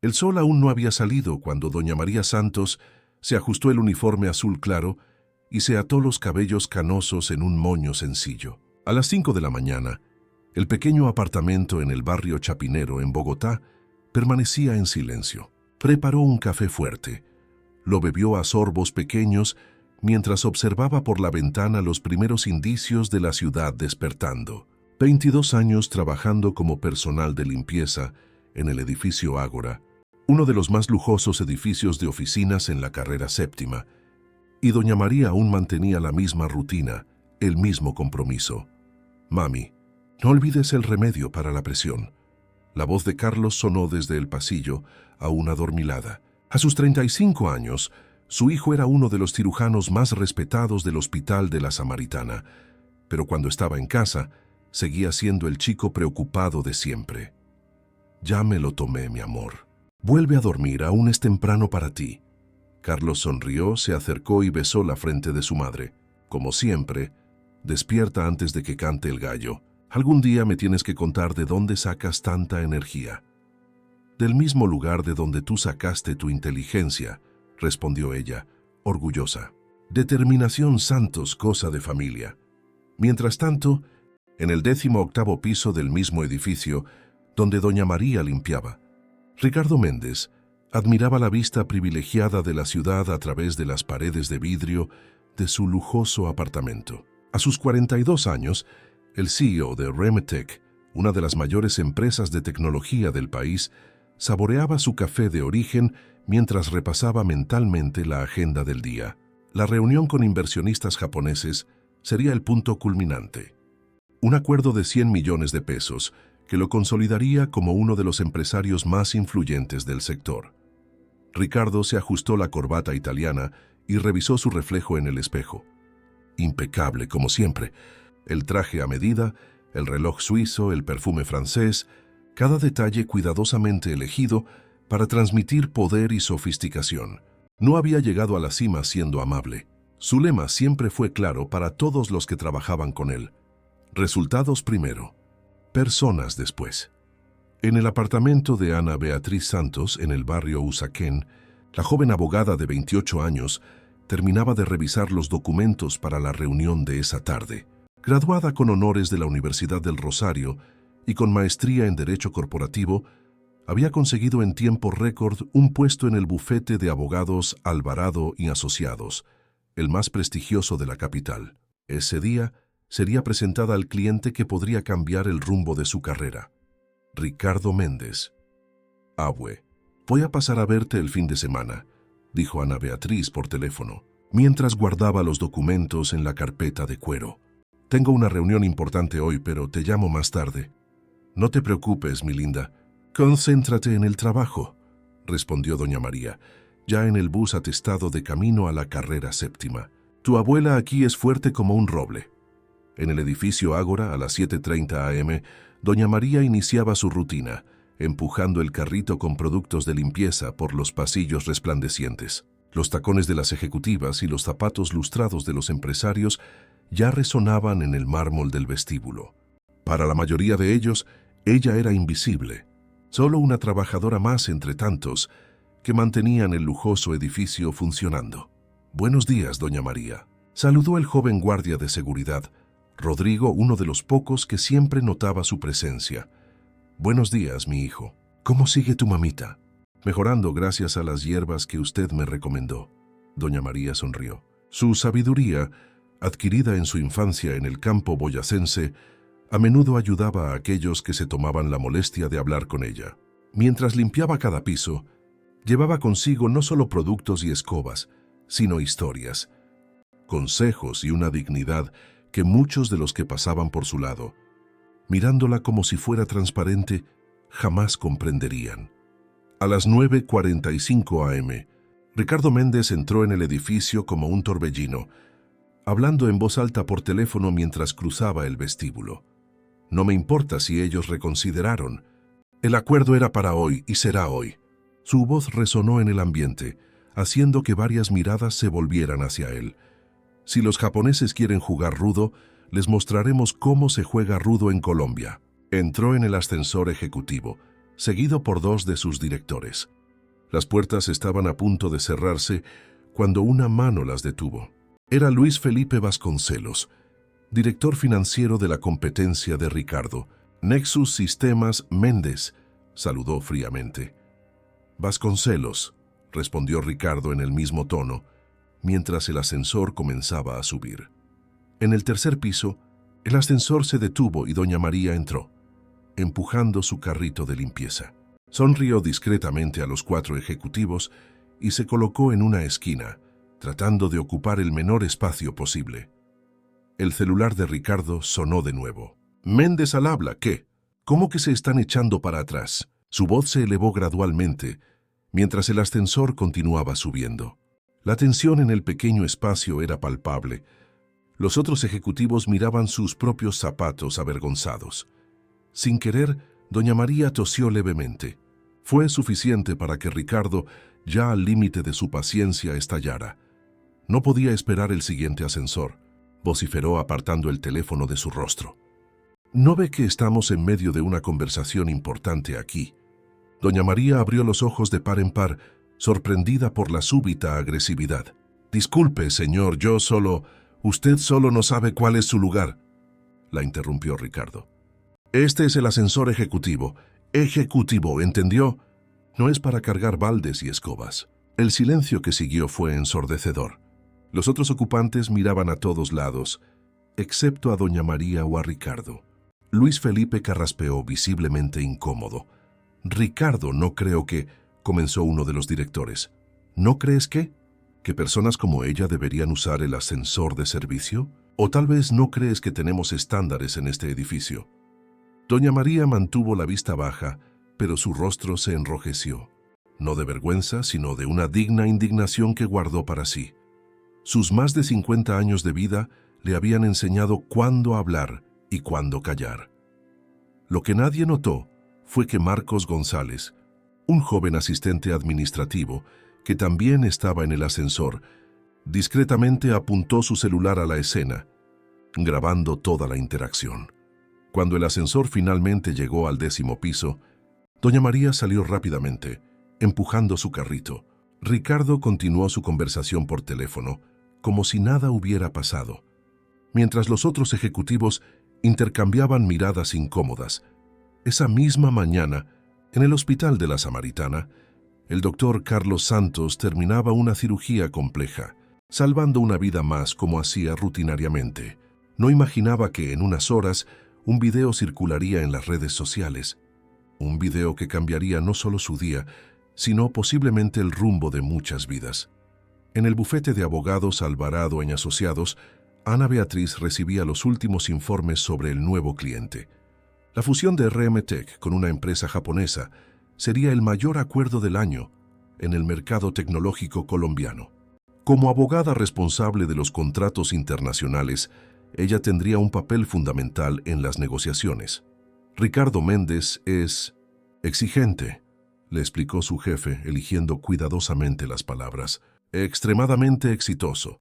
El sol aún no había salido cuando doña María Santos se ajustó el uniforme azul claro y se ató los cabellos canosos en un moño sencillo. A las 5 de la mañana, el pequeño apartamento en el barrio Chapinero, en Bogotá, permanecía en silencio. Preparó un café fuerte. Lo bebió a sorbos pequeños mientras observaba por la ventana los primeros indicios de la ciudad despertando. 22 años trabajando como personal de limpieza en el edificio Ágora, uno de los más lujosos edificios de oficinas en la carrera séptima, y doña María aún mantenía la misma rutina, el mismo compromiso. «Mami, no olvides el remedio para la presión». La voz de Carlos sonó desde el pasillo, aún adormilada. A sus 35 años, su hijo era uno de los cirujanos más respetados del Hospital de la Samaritana, pero cuando estaba en casa, seguía siendo el chico preocupado de siempre. «Ya me lo tomé, mi amor. Vuelve a dormir, aún es temprano para ti». Carlos sonrió, se acercó y besó la frente de su madre. «Como siempre, despierta antes de que cante el gallo. Algún día me tienes que contar de dónde sacas tanta energía». «Del mismo lugar de donde tú sacaste tu inteligencia», respondió ella, orgullosa. «Determinación, Santos, cosa de familia». Mientras tanto, en el 18º piso del mismo edificio, donde doña María limpiaba, Ricardo Méndez admiraba la vista privilegiada de la ciudad a través de las paredes de vidrio de su lujoso apartamento. A sus 42 años, el CEO de Remetec, una de las mayores empresas de tecnología del país, saboreaba su café de origen mientras repasaba mentalmente la agenda del día. La reunión con inversionistas japoneses sería el punto culminante. Un acuerdo de 100 millones de pesos que lo consolidaría como uno de los empresarios más influyentes del sector. Ricardo se ajustó la corbata italiana y revisó su reflejo en el espejo. Impecable, como siempre. El traje a medida, el reloj suizo, el perfume francés, cada detalle cuidadosamente elegido para transmitir poder y sofisticación. No había llegado a la cima siendo amable. Su lema siempre fue claro para todos los que trabajaban con él. Resultados primero, personas después. En el apartamento de Ana Beatriz Santos, en el barrio Usaquén, la joven abogada de 28 años terminaba de revisar los documentos para la reunión de esa tarde. Graduada con honores de la Universidad del Rosario y con maestría en Derecho Corporativo, había conseguido en tiempo récord un puesto en el bufete de abogados Alvarado y Asociados, el más prestigioso de la capital. Ese día sería presentada al cliente que podría cambiar el rumbo de su carrera. Ricardo Méndez. «Abue, voy a pasar a verte el fin de semana», dijo Ana Beatriz por teléfono, mientras guardaba los documentos en la carpeta de cuero. «Tengo una reunión importante hoy, pero te llamo más tarde». «No te preocupes, mi linda. Concéntrate en el trabajo», respondió doña María, ya en el bus atestado de camino a la carrera séptima. «Tu abuela aquí es fuerte como un roble». En el edificio Ágora, a las 7:30 am, doña María iniciaba su rutina, empujando el carrito con productos de limpieza por los pasillos resplandecientes. Los tacones de las ejecutivas y los zapatos lustrados de los empresarios ya resonaban en el mármol del vestíbulo. Para la mayoría de ellos, ella era invisible, solo una trabajadora más entre tantos que mantenían el lujoso edificio funcionando. «Buenos días, doña María», saludó el joven guardia de seguridad, Rodrigo, uno de los pocos que siempre notaba su presencia. «Buenos días, mi hijo. ¿Cómo sigue tu mamita?» «Mejorando gracias a las hierbas que usted me recomendó». Doña María sonrió. Su sabiduría, adquirida en su infancia en el campo boyacense, a menudo ayudaba a aquellos que se tomaban la molestia de hablar con ella. Mientras limpiaba cada piso, llevaba consigo no solo productos y escobas, sino historias, consejos y una dignidad que muchos de los que pasaban por su lado, mirándola como si fuera transparente, jamás comprenderían. A las 9:45 am, Ricardo Méndez entró en el edificio como un torbellino, hablando en voz alta por teléfono mientras cruzaba el vestíbulo. «No me importa si ellos reconsideraron. El acuerdo era para hoy y será hoy». Su voz resonó en el ambiente, haciendo que varias miradas se volvieran hacia él. «Si los japoneses quieren jugar rudo, les mostraremos cómo se juega rudo en Colombia». Entró en el ascensor ejecutivo, seguido por dos de sus directores. Las puertas estaban a punto de cerrarse cuando una mano las detuvo. Era Luis Felipe Vasconcelos, director financiero de la competencia de Ricardo. Nexus Sistemas Méndez, saludó fríamente. Vasconcelos, respondió Ricardo en el mismo tono, mientras el ascensor comenzaba a subir. En el tercer piso, el ascensor se detuvo y doña María entró, empujando su carrito de limpieza. Sonrió discretamente a los 4 ejecutivos y se colocó en una esquina, tratando de ocupar el menor espacio posible. El celular de Ricardo sonó de nuevo. «Méndez al habla, ¿qué? ¿Cómo que se están echando para atrás?» Su voz se elevó gradualmente, mientras el ascensor continuaba subiendo. La tensión en el pequeño espacio era palpable. Los otros ejecutivos miraban sus propios zapatos avergonzados. Sin querer, doña María tosió levemente. Fue suficiente para que Ricardo, ya al límite de su paciencia, estallara. No podía esperar el siguiente ascensor, vociferó apartando el teléfono de su rostro. «¿No ve que estamos en medio de una conversación importante aquí?» Doña María abrió los ojos de par en par, sorprendida por la súbita agresividad. «Disculpe, señor, usted solo no sabe cuál es su lugar», la interrumpió Ricardo. «Este es el ascensor ejecutivo. Ejecutivo, ¿entendió? No es para cargar baldes y escobas». El silencio que siguió fue ensordecedor. Los otros ocupantes miraban a todos lados, excepto a doña María o a Ricardo. Luis Felipe carraspeó visiblemente incómodo. «Ricardo, no creo que...» comenzó uno de los directores. «¿No crees que personas como ella deberían usar el ascensor de servicio? ¿O tal vez no crees que tenemos estándares en este edificio?» Doña María mantuvo la vista baja, pero su rostro se enrojeció. No de vergüenza, sino de una digna indignación que guardó para sí. Sus más de 50 años de vida le habían enseñado cuándo hablar y cuándo callar. Lo que nadie notó fue que Marcos González, un joven asistente administrativo que también estaba en el ascensor, discretamente apuntó su celular a la escena, grabando toda la interacción. Cuando el ascensor finalmente llegó al 10º piso, doña María salió rápidamente, empujando su carrito. Ricardo continuó su conversación por teléfono, como si nada hubiera pasado, mientras los otros ejecutivos intercambiaban miradas incómodas. Esa misma mañana, en el hospital de la Samaritana, el doctor Carlos Santos terminaba una cirugía compleja, salvando una vida más como hacía rutinariamente. No imaginaba que en unas horas un video circularía en las redes sociales, un video que cambiaría no solo su día, sino posiblemente el rumbo de muchas vidas. En el bufete de abogados Alvarado y Asociados, Ana Beatriz recibía los últimos informes sobre el nuevo cliente. La fusión de RM Tech con una empresa japonesa sería el mayor acuerdo del año en el mercado tecnológico colombiano. Como abogada responsable de los contratos internacionales, ella tendría un papel fundamental en las negociaciones. Ricardo Méndez es exigente, le explicó su jefe, eligiendo cuidadosamente las palabras. Extremadamente exitoso,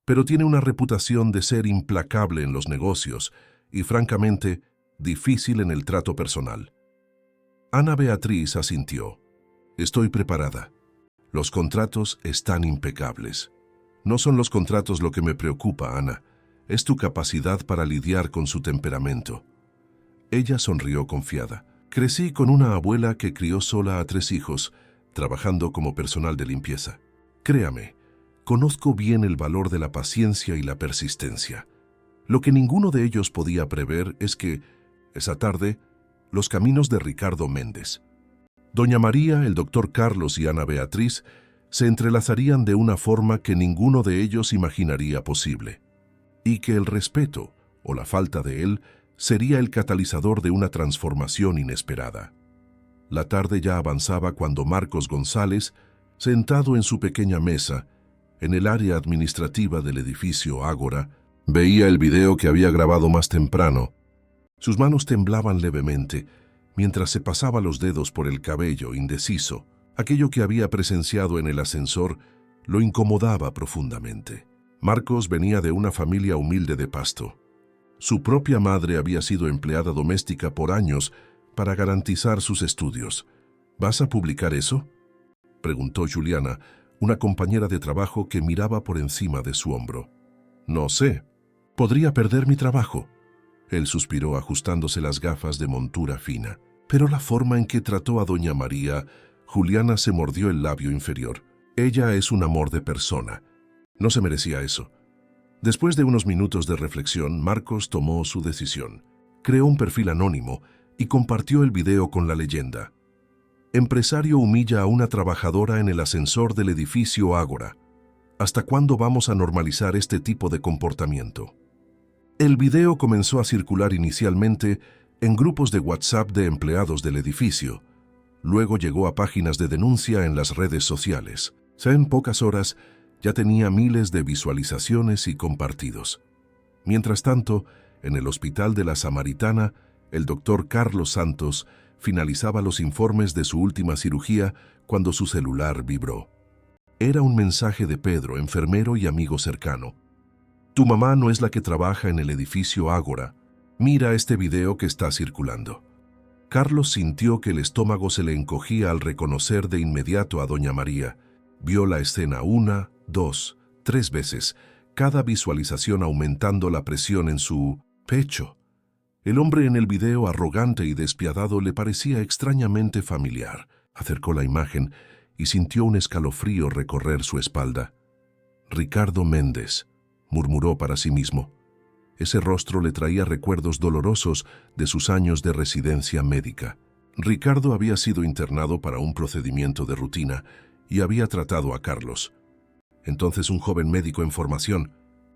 pero tiene una reputación de ser implacable en los negocios y, francamente, difícil en el trato personal. Ana Beatriz asintió. Estoy preparada. Los contratos están impecables. No son los contratos lo que me preocupa, Ana. Es tu capacidad para lidiar con su temperamento. Ella sonrió confiada. Crecí con una abuela que crió sola a 3 hijos, trabajando como personal de limpieza. Créame, conozco bien el valor de la paciencia y la persistencia. Lo que ninguno de ellos podía prever es que, esa tarde, los caminos de Ricardo Méndez, doña María, el doctor Carlos y Ana Beatriz se entrelazarían de una forma que ninguno de ellos imaginaría posible, y que el respeto, o la falta de él, sería el catalizador de una transformación inesperada. La tarde ya avanzaba cuando Marcos González, sentado en su pequeña mesa, en el área administrativa del edificio Ágora, veía el video que había grabado más temprano. Sus manos temblaban levemente, mientras se pasaba los dedos por el cabello, indeciso. Aquello que había presenciado en el ascensor lo incomodaba profundamente. Marcos venía de una familia humilde de Pasto. Su propia madre había sido empleada doméstica por años para garantizar sus estudios. ¿Vas a publicar eso?, preguntó Juliana, una compañera de trabajo que miraba por encima de su hombro. No sé. Podría perder mi trabajo. Él suspiró ajustándose las gafas de montura fina. Pero la forma en que trató a doña María, Juliana se mordió el labio inferior. Ella es un amor de persona. No se merecía eso. Después de unos minutos de reflexión, Marcos tomó su decisión. Creó un perfil anónimo y compartió el video con la leyenda. Empresario humilla a una trabajadora en el ascensor del edificio Ágora. ¿Hasta cuándo vamos a normalizar este tipo de comportamiento? El video comenzó a circular inicialmente en grupos de WhatsApp de empleados del edificio. Luego llegó a páginas de denuncia en las redes sociales. En pocas horas ya tenía miles de visualizaciones y compartidos. Mientras tanto, en el hospital de la Samaritana, el doctor Carlos Santos finalizaba los informes de su última cirugía cuando su celular vibró. Era un mensaje de Pedro, enfermero y amigo cercano. Tu mamá no es la que trabaja en el edificio Ágora. Mira este video que está circulando. Carlos sintió que el estómago se le encogía al reconocer de inmediato a doña María. Vio la escena 1, 2, 3 veces, cada visualización aumentando la presión en su pecho. El hombre en el video, arrogante y despiadado, le parecía extrañamente familiar. Acercó la imagen y sintió un escalofrío recorrer su espalda. Ricardo Méndez, murmuró para sí mismo. Ese rostro le traía recuerdos dolorosos de sus años de residencia médica. Ricardo había sido internado para un procedimiento de rutina y había tratado a Carlos, entonces un joven médico en formación,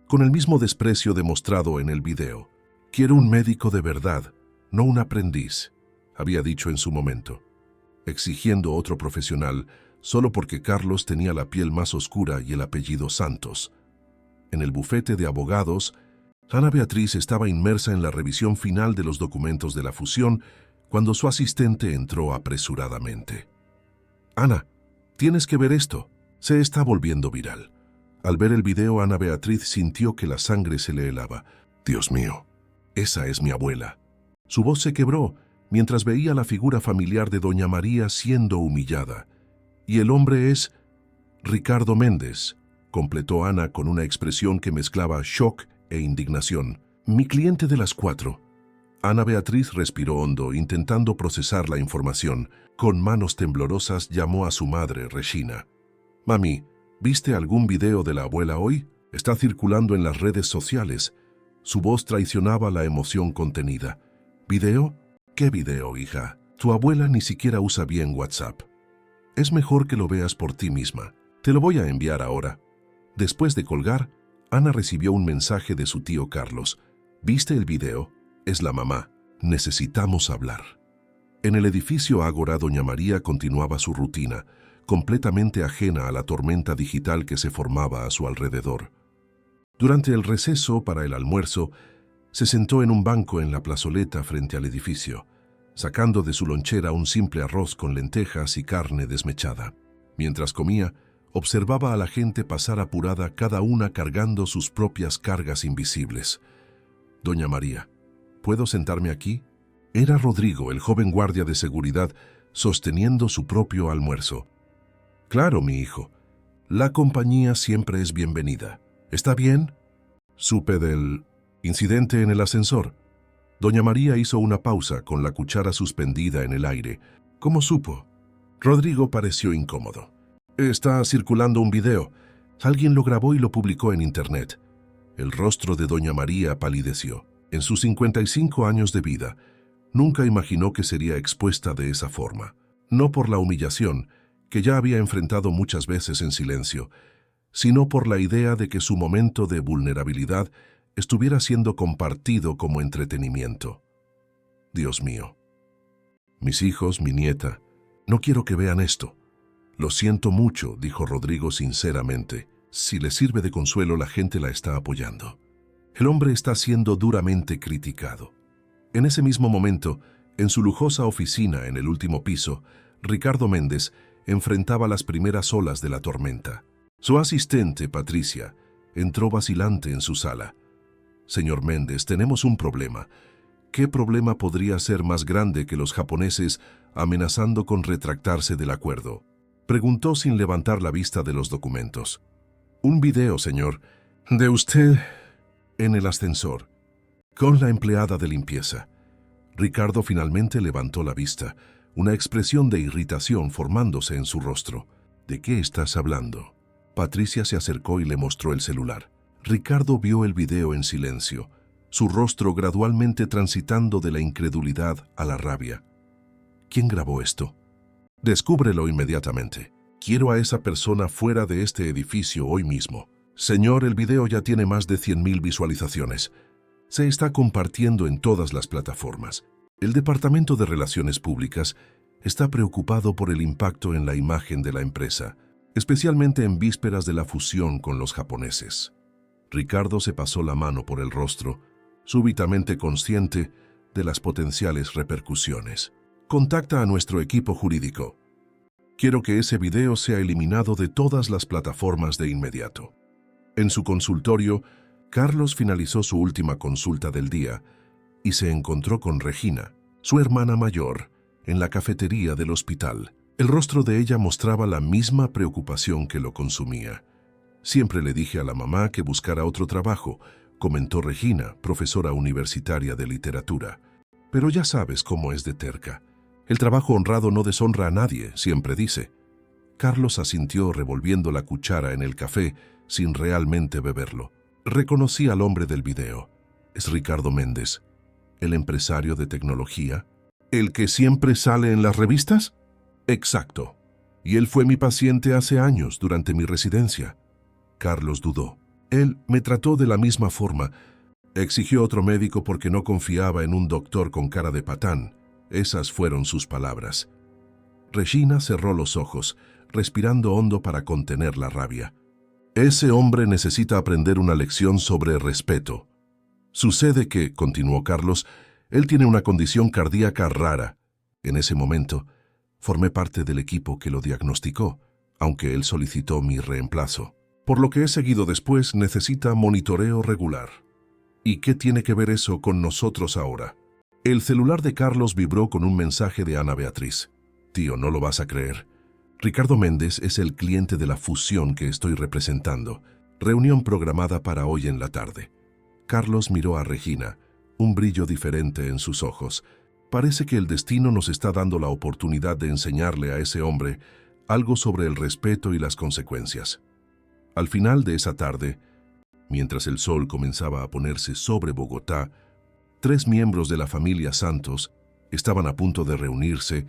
con el mismo desprecio demostrado en el video. Quiero un médico de verdad, no un aprendiz, había dicho en su momento, exigiendo otro profesional solo porque Carlos tenía la piel más oscura y el apellido Santos. En el bufete de abogados, Ana Beatriz estaba inmersa en la revisión final de los documentos de la fusión cuando su asistente entró apresuradamente. Ana, tienes que ver esto. Se está volviendo viral. Al ver el video, Ana Beatriz sintió que la sangre se le helaba. Dios mío, esa es mi abuela. Su voz se quebró mientras veía la figura familiar de doña María siendo humillada. Y el hombre es Ricardo Méndez, completó Ana con una expresión que mezclaba shock e indignación. Mi cliente de las 4. Ana Beatriz respiró hondo, intentando procesar la información. Con manos temblorosas llamó a su madre, Regina. Mami, ¿viste algún video de la abuela hoy? Está circulando en las redes sociales. Su voz traicionaba la emoción contenida. ¿Video? ¿Qué video, hija? Tu abuela ni siquiera usa bien WhatsApp. Es mejor que lo veas por ti misma. Te lo voy a enviar ahora. Después de colgar, Ana recibió un mensaje de su tío Carlos. ¿Viste el video? Es la mamá. Necesitamos hablar. En el edificio Ágora, doña María continuaba su rutina, completamente ajena a la tormenta digital que se formaba a su alrededor. Durante el receso para el almuerzo, se sentó en un banco en la plazoleta frente al edificio, sacando de su lonchera un simple arroz con lentejas y carne desmechada. Mientras comía, observaba a la gente pasar apurada, cada una cargando sus propias cargas invisibles. Doña María, ¿puedo sentarme aquí? Era Rodrigo, el joven guardia de seguridad, sosteniendo su propio almuerzo. Claro, mi hijo. La compañía siempre es bienvenida. ¿Está bien? Supe del incidente en el ascensor. Doña María hizo una pausa con la cuchara suspendida en el aire. ¿Cómo supo? Rodrigo pareció incómodo. Está circulando un video. Alguien lo grabó y lo publicó en internet. El rostro de doña María palideció. En sus 55 años de vida, nunca imaginó que sería expuesta de esa forma. No por la humillación, que ya había enfrentado muchas veces en silencio, sino por la idea de que su momento de vulnerabilidad estuviera siendo compartido como entretenimiento. Dios mío. Mis hijos, mi nieta, no quiero que vean esto. Lo siento mucho, dijo Rodrigo sinceramente. Si le sirve de consuelo, la gente la está apoyando. El hombre está siendo duramente criticado. En ese mismo momento, en su lujosa oficina en el último piso, Ricardo Méndez enfrentaba las primeras olas de la tormenta. Su asistente, Patricia, entró vacilante en su sala. Señor Méndez, tenemos un problema. ¿Qué problema podría ser más grande que los japoneses amenazando con retractarse del acuerdo? Preguntó sin levantar la vista de los documentos. Un video, señor, de usted en el ascensor, con la empleada de limpieza. Ricardo finalmente levantó la vista, una expresión de irritación formándose en su rostro. ¿De qué estás hablando? Patricia se acercó y le mostró el celular. Ricardo vio el video en silencio, su rostro gradualmente transitando de la incredulidad a la rabia. ¿Quién grabó esto? Descúbrelo inmediatamente. Quiero a esa persona fuera de este edificio hoy mismo. Señor, el video ya tiene más de 100.000 visualizaciones. Se está compartiendo en todas las plataformas. El Departamento de Relaciones Públicas está preocupado por el impacto en la imagen de la empresa, especialmente en vísperas de la fusión con los japoneses. Ricardo se pasó la mano por el rostro, súbitamente consciente de las potenciales repercusiones. Contacta a nuestro equipo jurídico. Quiero que ese video sea eliminado de todas las plataformas de inmediato. En su consultorio, Carlos finalizó su última consulta del día y se encontró con Regina, su hermana mayor, en la cafetería del hospital. El rostro de ella mostraba la misma preocupación que lo consumía. Siempre le dije a la mamá que buscara otro trabajo, comentó Regina, profesora universitaria de literatura. Pero ya sabes cómo es de terca. El trabajo honrado no deshonra a nadie, siempre dice. Carlos asintió revolviendo la cuchara en el café sin realmente beberlo. Reconocí al hombre del video. Es Ricardo Méndez, el empresario de tecnología. ¿El que siempre sale en las revistas? Exacto. Y él fue mi paciente hace años, durante mi residencia. Carlos dudó. Él me trató de la misma forma. Exigió otro médico porque no confiaba en un doctor con cara de patán. Esas fueron sus palabras. Regina cerró los ojos, respirando hondo para contener la rabia. Ese hombre necesita aprender una lección sobre respeto. Sucede que, continuó Carlos, él tiene una condición cardíaca rara. En ese momento, formé parte del equipo que lo diagnosticó, aunque él solicitó mi reemplazo. Por lo que he seguido después, necesita monitoreo regular. ¿Y qué tiene que ver eso con nosotros ahora? El celular de Carlos vibró con un mensaje de Ana Beatriz. Tío, no lo vas a creer. Ricardo Méndez es el cliente de la fusión que estoy representando. Reunión programada para hoy en la tarde. Carlos miró a Regina, un brillo diferente en sus ojos. Parece que el destino nos está dando la oportunidad de enseñarle a ese hombre algo sobre el respeto y las consecuencias. Al final de esa tarde, mientras el sol comenzaba a ponerse sobre Bogotá, 3 miembros de la familia Santos estaban a punto de reunirse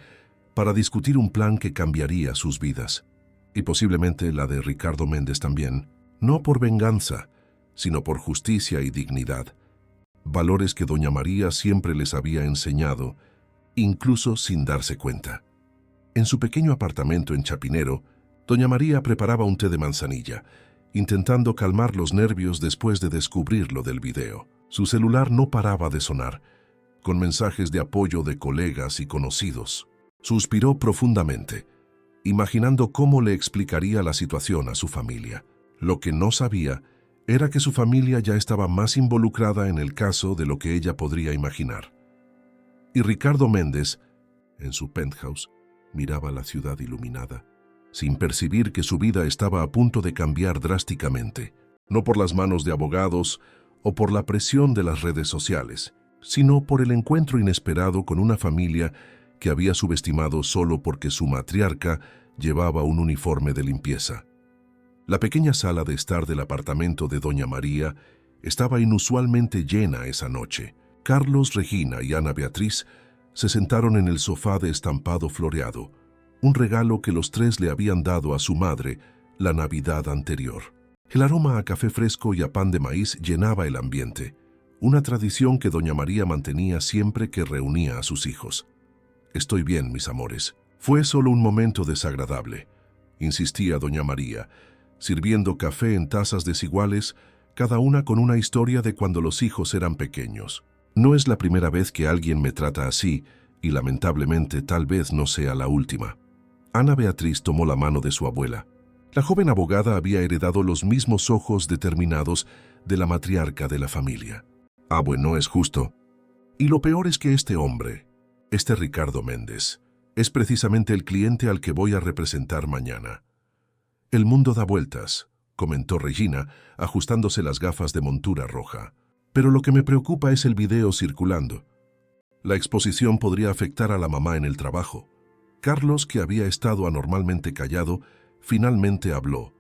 para discutir un plan que cambiaría sus vidas, y posiblemente la de Ricardo Méndez también, no por venganza, sino por justicia y dignidad, valores que doña María siempre les había enseñado, incluso sin darse cuenta. En su pequeño apartamento en Chapinero, doña María preparaba un té de manzanilla, intentando calmar los nervios después de descubrir lo del video. Su celular no paraba de sonar, con mensajes de apoyo de colegas y conocidos. Suspiró profundamente, imaginando cómo le explicaría la situación a su familia. Lo que no sabía era que su familia ya estaba más involucrada en el caso de lo que ella podría imaginar. Y Ricardo Méndez, en su penthouse, miraba la ciudad iluminada, sin percibir que su vida estaba a punto de cambiar drásticamente, no por las manos de abogados o por la presión de las redes sociales, sino por el encuentro inesperado con una familia que había subestimado solo porque su matriarca llevaba un uniforme de limpieza. La pequeña sala de estar del apartamento de doña María estaba inusualmente llena esa noche. Carlos, Regina y Ana Beatriz se sentaron en el sofá de estampado floreado, un regalo que los 3 le habían dado a su madre la Navidad anterior. El aroma a café fresco y a pan de maíz llenaba el ambiente, una tradición que doña María mantenía siempre que reunía a sus hijos. Estoy bien, mis amores. Fue solo un momento desagradable, insistía doña María, sirviendo café en tazas desiguales, cada una con una historia de cuando los hijos eran pequeños. No es la primera vez que alguien me trata así, y lamentablemente tal vez no sea la última. Ana Beatriz tomó la mano de su abuela. La joven abogada había heredado los mismos ojos determinados de la matriarca de la familia. Bueno, es justo. Y lo peor es que este hombre, este Ricardo Méndez, es precisamente el cliente al que voy a representar mañana. El mundo da vueltas, comentó Regina, ajustándose las gafas de montura roja. Pero lo que me preocupa es el video circulando. La exposición podría afectar a la mamá en el trabajo. Carlos, que había estado anormalmente callado, finalmente habló.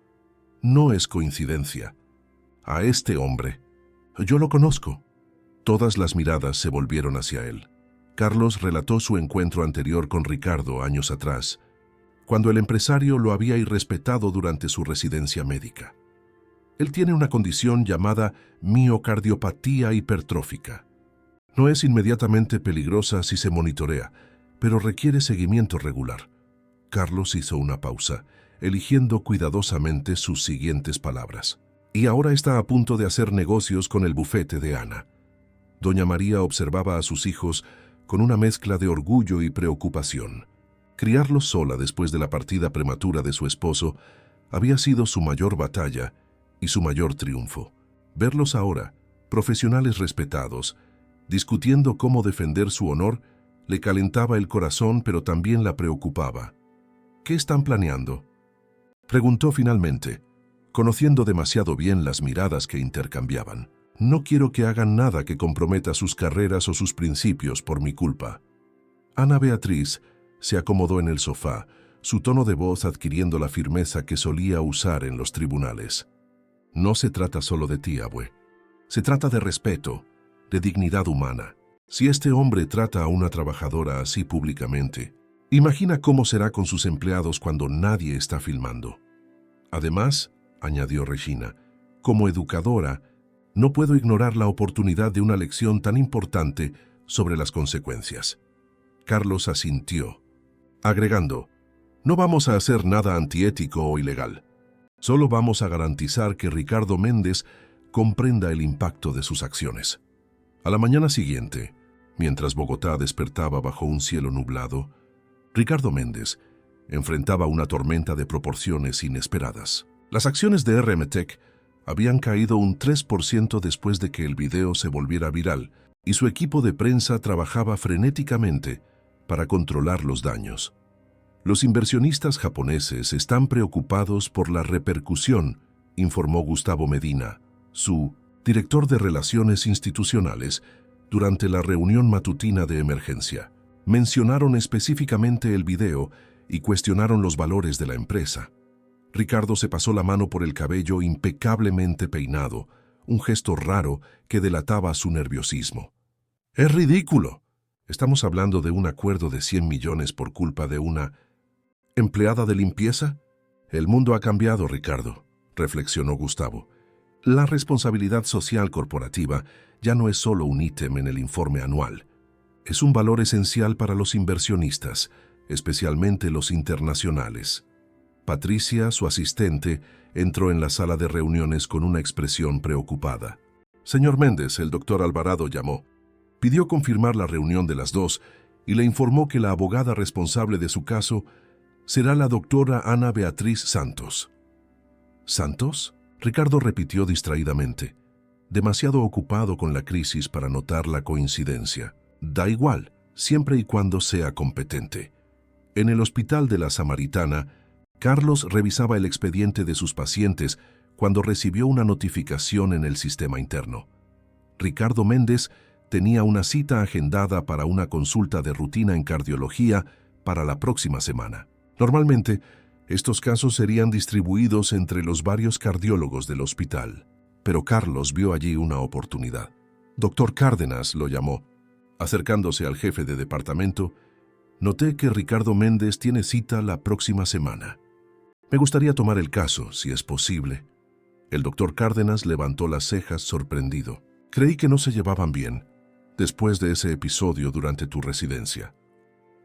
No es coincidencia. A este hombre. Yo lo conozco. Todas las miradas se volvieron hacia él. Carlos relató su encuentro anterior con Ricardo años atrás, cuando el empresario lo había irrespetado durante su residencia médica. Él tiene una condición llamada miocardiopatía hipertrófica. No es inmediatamente peligrosa si se monitorea, pero requiere seguimiento regular. Carlos hizo una pausa, eligiendo cuidadosamente sus siguientes palabras. Y ahora está a punto de hacer negocios con el bufete de Ana. Doña María observaba a sus hijos con una mezcla de orgullo y preocupación. Criarlos sola después de la partida prematura de su esposo había sido su mayor batalla y su mayor triunfo. Verlos ahora, profesionales respetados, discutiendo cómo defender su honor, le calentaba el corazón, pero también la preocupaba. ¿Qué están planeando?, preguntó finalmente, conociendo demasiado bien las miradas que intercambiaban. No quiero que hagan nada que comprometa sus carreras o sus principios por mi culpa. Ana Beatriz se acomodó en el sofá, su tono de voz adquiriendo la firmeza que solía usar en los tribunales. No se trata solo de ti, abue. Se trata de respeto, de dignidad humana. Si este hombre trata a una trabajadora así públicamente, imagina cómo será con sus empleados cuando nadie está filmando. Además, añadió Regina, como educadora, no puedo ignorar la oportunidad de una lección tan importante sobre las consecuencias. Carlos asintió, agregando, no vamos a hacer nada antiético o ilegal. Solo vamos a garantizar que Ricardo Méndez comprenda el impacto de sus acciones. A la mañana siguiente, mientras Bogotá despertaba bajo un cielo nublado, Ricardo Méndez enfrentaba una tormenta de proporciones inesperadas. Las acciones de RMTech habían caído un 3% después de que el video se volviera viral, y su equipo de prensa trabajaba frenéticamente para controlar los daños. Los inversionistas japoneses están preocupados por la repercusión, informó Gustavo Medina, su director de Relaciones Institucionales, durante la reunión matutina de emergencia. Mencionaron específicamente el video y cuestionaron los valores de la empresa. Ricardo se pasó la mano por el cabello impecablemente peinado, un gesto raro que delataba su nerviosismo. ¡Es ridículo! ¿Estamos hablando de un acuerdo de 100 millones por culpa de una empleada de limpieza? El mundo ha cambiado, Ricardo, reflexionó Gustavo. La responsabilidad social corporativa ya no es solo un ítem en el informe anual. Es un valor esencial para los inversionistas, especialmente los internacionales. Patricia, su asistente, entró en la sala de reuniones con una expresión preocupada. Señor Méndez, el doctor Alvarado llamó. Pidió confirmar la reunión de las dos y le informó que la abogada responsable de su caso será la doctora Ana Beatriz Santos. ¿Santos?, Ricardo repitió distraídamente, demasiado ocupado con la crisis para notar la coincidencia. Da igual, siempre y cuando sea competente. En el hospital de la Samaritana, Carlos revisaba el expediente de sus pacientes cuando recibió una notificación en el sistema interno. Ricardo Méndez tenía una cita agendada para una consulta de rutina en cardiología para la próxima semana. Normalmente, estos casos serían distribuidos entre los varios cardiólogos del hospital, pero Carlos vio allí una oportunidad. Doctor Cárdenas lo llamó. Acercándose al jefe de departamento, noté que Ricardo Méndez tiene cita la próxima semana. Me gustaría tomar el caso, si es posible. El doctor Cárdenas levantó las cejas sorprendido. Creí que no se llevaban bien, después de ese episodio durante tu residencia.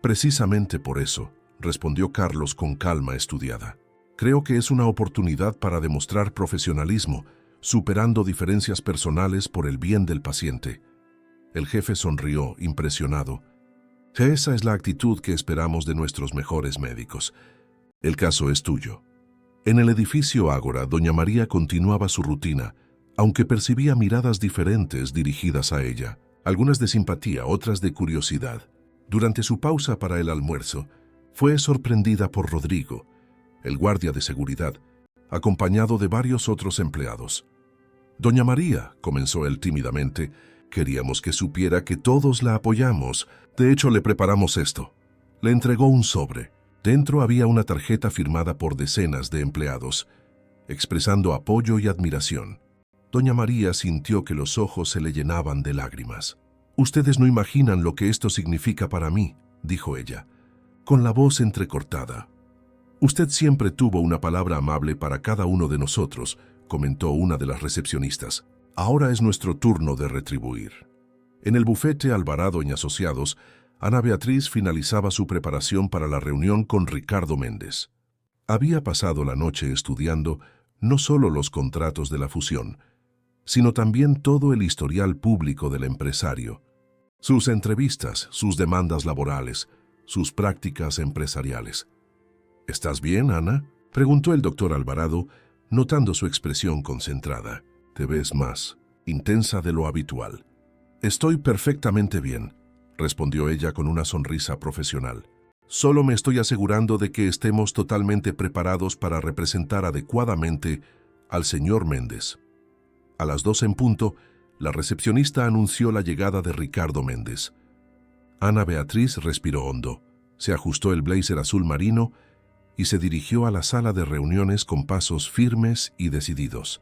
Precisamente por eso, respondió Carlos con calma estudiada. Creo que es una oportunidad para demostrar profesionalismo, superando diferencias personales por el bien del paciente. El jefe sonrió, impresionado. Esa es la actitud que esperamos de nuestros mejores médicos. El caso es tuyo. En el edificio Ágora, doña María continuaba su rutina, aunque percibía miradas diferentes dirigidas a ella. algunas de simpatía, otras de curiosidad. Durante su pausa para el almuerzo, fue sorprendida por Rodrigo, el guardia de seguridad, acompañado de varios otros empleados. «Doña María», comenzó él tímidamente, «queríamos que supiera que todos la apoyamos. De hecho, le preparamos esto». Le entregó un sobre. Dentro había una tarjeta firmada por decenas de empleados, expresando apoyo y admiración. Doña María sintió que los ojos se le llenaban de lágrimas. «Ustedes no imaginan lo que esto significa para mí», dijo ella, con la voz entrecortada. «Usted siempre tuvo una palabra amable para cada uno de nosotros», comentó una de las recepcionistas. «Ahora es nuestro turno de retribuir». En el bufete Alvarado y Asociados, Ana Beatriz finalizaba su preparación para la reunión con Ricardo Méndez. Había pasado la noche estudiando no solo los contratos de la fusión, sino también todo el historial público del empresario, sus entrevistas, sus demandas laborales, sus prácticas empresariales. «¿Estás bien, Ana?», preguntó el doctor Alvarado, notando su expresión concentrada. «Te ves más intensa de lo habitual». «Estoy perfectamente bien», respondió ella con una sonrisa profesional. «Solo me estoy asegurando de que estemos totalmente preparados para representar adecuadamente al señor Méndez». A las 2 en punto, la recepcionista anunció la llegada de Ricardo Méndez. Ana Beatriz respiró hondo, se ajustó el blazer azul marino y se dirigió a la sala de reuniones con pasos firmes y decididos.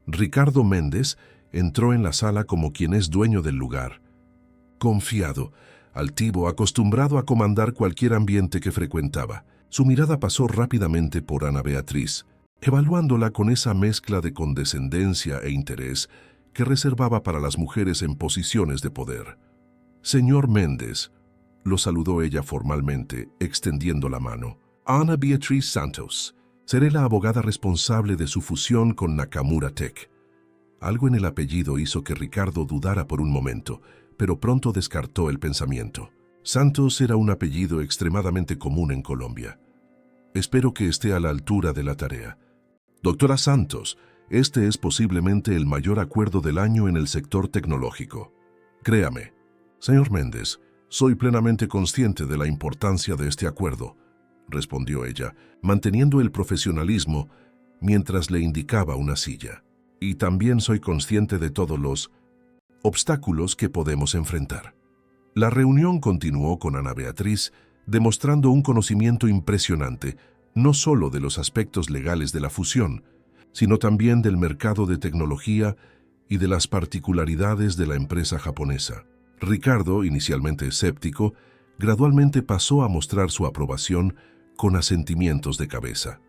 Ricardo Méndez entró en la sala como quien es dueño del lugar. Confiado, altivo, acostumbrado a comandar cualquier ambiente que frecuentaba, su mirada pasó rápidamente por Ana Beatriz, evaluándola con esa mezcla de condescendencia e interés que reservaba para las mujeres en posiciones de poder. «Señor Méndez», lo saludó ella formalmente, extendiendo la mano. «Ana Beatriz Santos. Seré la abogada responsable de su fusión con Nakamura Tech». Algo en el apellido hizo que Ricardo dudara por un momento, pero pronto descartó el pensamiento. Santos era un apellido extremadamente común en Colombia. «Espero que esté a la altura de la tarea». «Doctora Santos, este es posiblemente el mayor acuerdo del año en el sector tecnológico. Créame». «Señor Méndez, soy plenamente consciente de la importancia de este acuerdo», respondió ella, manteniendo el profesionalismo mientras le indicaba una silla. «Y también soy consciente de todos los obstáculos que podemos enfrentar». La reunión continuó con Ana Beatriz, demostrando un conocimiento impresionante, no solo de los aspectos legales de la fusión, sino también del mercado de tecnología y de las particularidades de la empresa japonesa. Ricardo, inicialmente escéptico, gradualmente pasó a mostrar su aprobación con asentimientos de cabeza.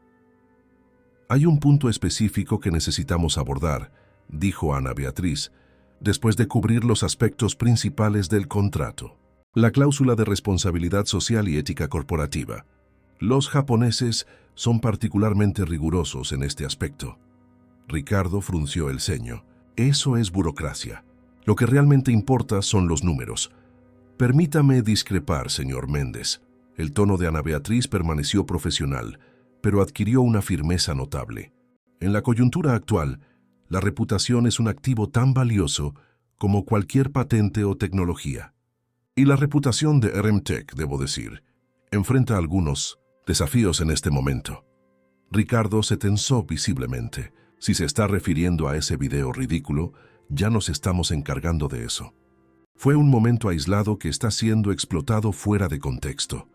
«Hay un punto específico que necesitamos abordar», dijo Ana Beatriz, después de cubrir los aspectos principales del contrato. «La cláusula de responsabilidad social y ética corporativa. Los japoneses son particularmente rigurosos en este aspecto». Ricardo frunció el ceño. «Eso es burocracia. Lo que realmente importa son los números». «Permítame discrepar, señor Méndez». El tono de Ana Beatriz permaneció profesional, pero adquirió una firmeza notable. En la coyuntura actual, la reputación es un activo tan valioso como cualquier patente o tecnología. Y la reputación de RMTech, debo decir, enfrenta algunos desafíos en este momento. Ricardo se tensó visiblemente. Si se está refiriendo a ese video ridículo, ya nos estamos encargando de eso. Fue un momento aislado que está siendo explotado fuera de contexto.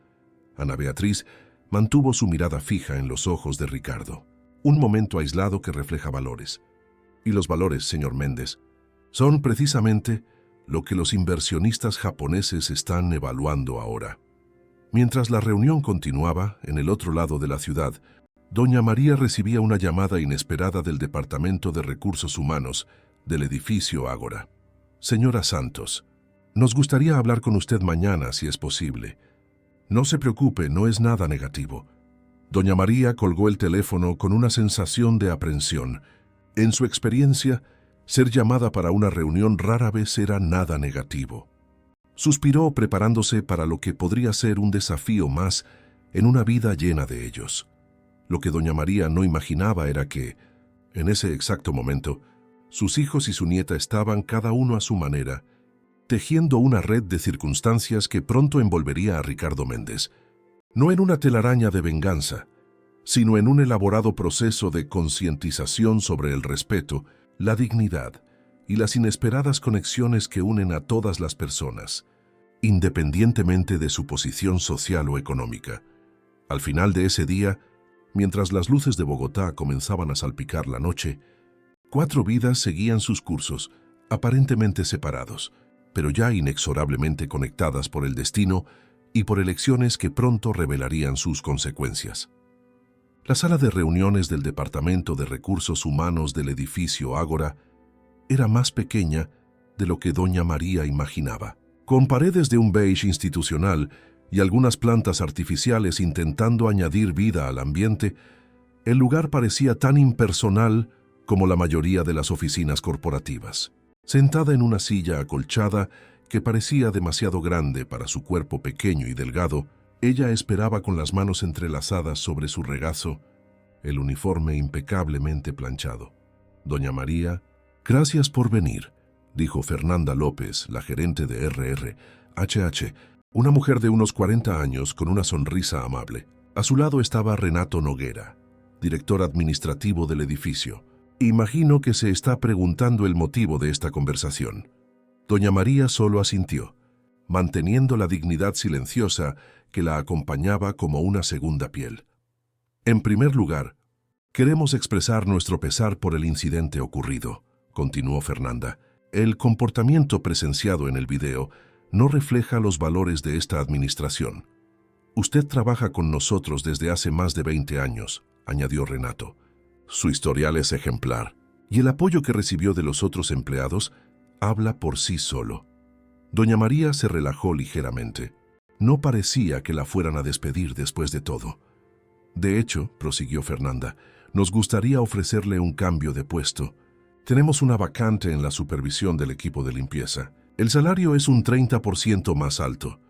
Ana Beatriz mantuvo su mirada fija en los ojos de Ricardo. Un momento aislado que refleja valores. Y los valores, señor Méndez, son precisamente lo que los inversionistas japoneses están evaluando ahora. Mientras la reunión continuaba, en el otro lado de la ciudad, doña María recibía una llamada inesperada del Departamento de Recursos Humanos del edificio Ágora. «Señora Santos, nos gustaría hablar con usted mañana, si es posible». «No se preocupe, no es nada negativo». Doña María colgó el teléfono con una sensación de aprensión. En su experiencia, ser llamada para una reunión rara vez era nada negativo. Suspiró preparándose para lo que podría ser un desafío más en una vida llena de ellos. Lo que doña María no imaginaba era que, en ese exacto momento, sus hijos y su nieta estaban cada uno a su manera, tejiendo una red de circunstancias que pronto envolvería a Ricardo Méndez, no en una telaraña de venganza, sino en un elaborado proceso de concientización sobre el respeto, la dignidad y las inesperadas conexiones que unen a todas las personas, independientemente de su posición social o económica. Al final de ese día, mientras las luces de Bogotá comenzaban a salpicar la noche, 4 vidas seguían sus cursos, aparentemente separados, pero ya inexorablemente conectadas por el destino y por elecciones que pronto revelarían sus consecuencias. La sala de reuniones del Departamento de Recursos Humanos del edificio Ágora era más pequeña de lo que doña María imaginaba. Con paredes de un beige institucional y algunas plantas artificiales intentando añadir vida al ambiente, el lugar parecía tan impersonal como la mayoría de las oficinas corporativas. Sentada en una silla acolchada que parecía demasiado grande para su cuerpo pequeño y delgado, ella esperaba con las manos entrelazadas sobre su regazo, el uniforme impecablemente planchado. Doña María, gracias por venir, dijo Fernanda López, la gerente de RRHH, una mujer de unos 40 años con una sonrisa amable. A su lado estaba Renato Noguera, director administrativo del edificio. Imagino que se está preguntando el motivo de esta conversación. Doña María solo asintió, manteniendo la dignidad silenciosa que la acompañaba como una segunda piel. En primer lugar, queremos expresar nuestro pesar por el incidente ocurrido, continuó Fernanda. El comportamiento presenciado en el video no refleja los valores de esta administración. Usted trabaja con nosotros desde hace más de 20 años, añadió Renato. Su historial es ejemplar, y el apoyo que recibió de los otros empleados habla por sí solo. Doña María se relajó ligeramente. No parecía que la fueran a despedir después de todo. De hecho, prosiguió Fernanda, nos gustaría ofrecerle un cambio de puesto. Tenemos una vacante en la supervisión del equipo de limpieza. El salario es un 30% más alto,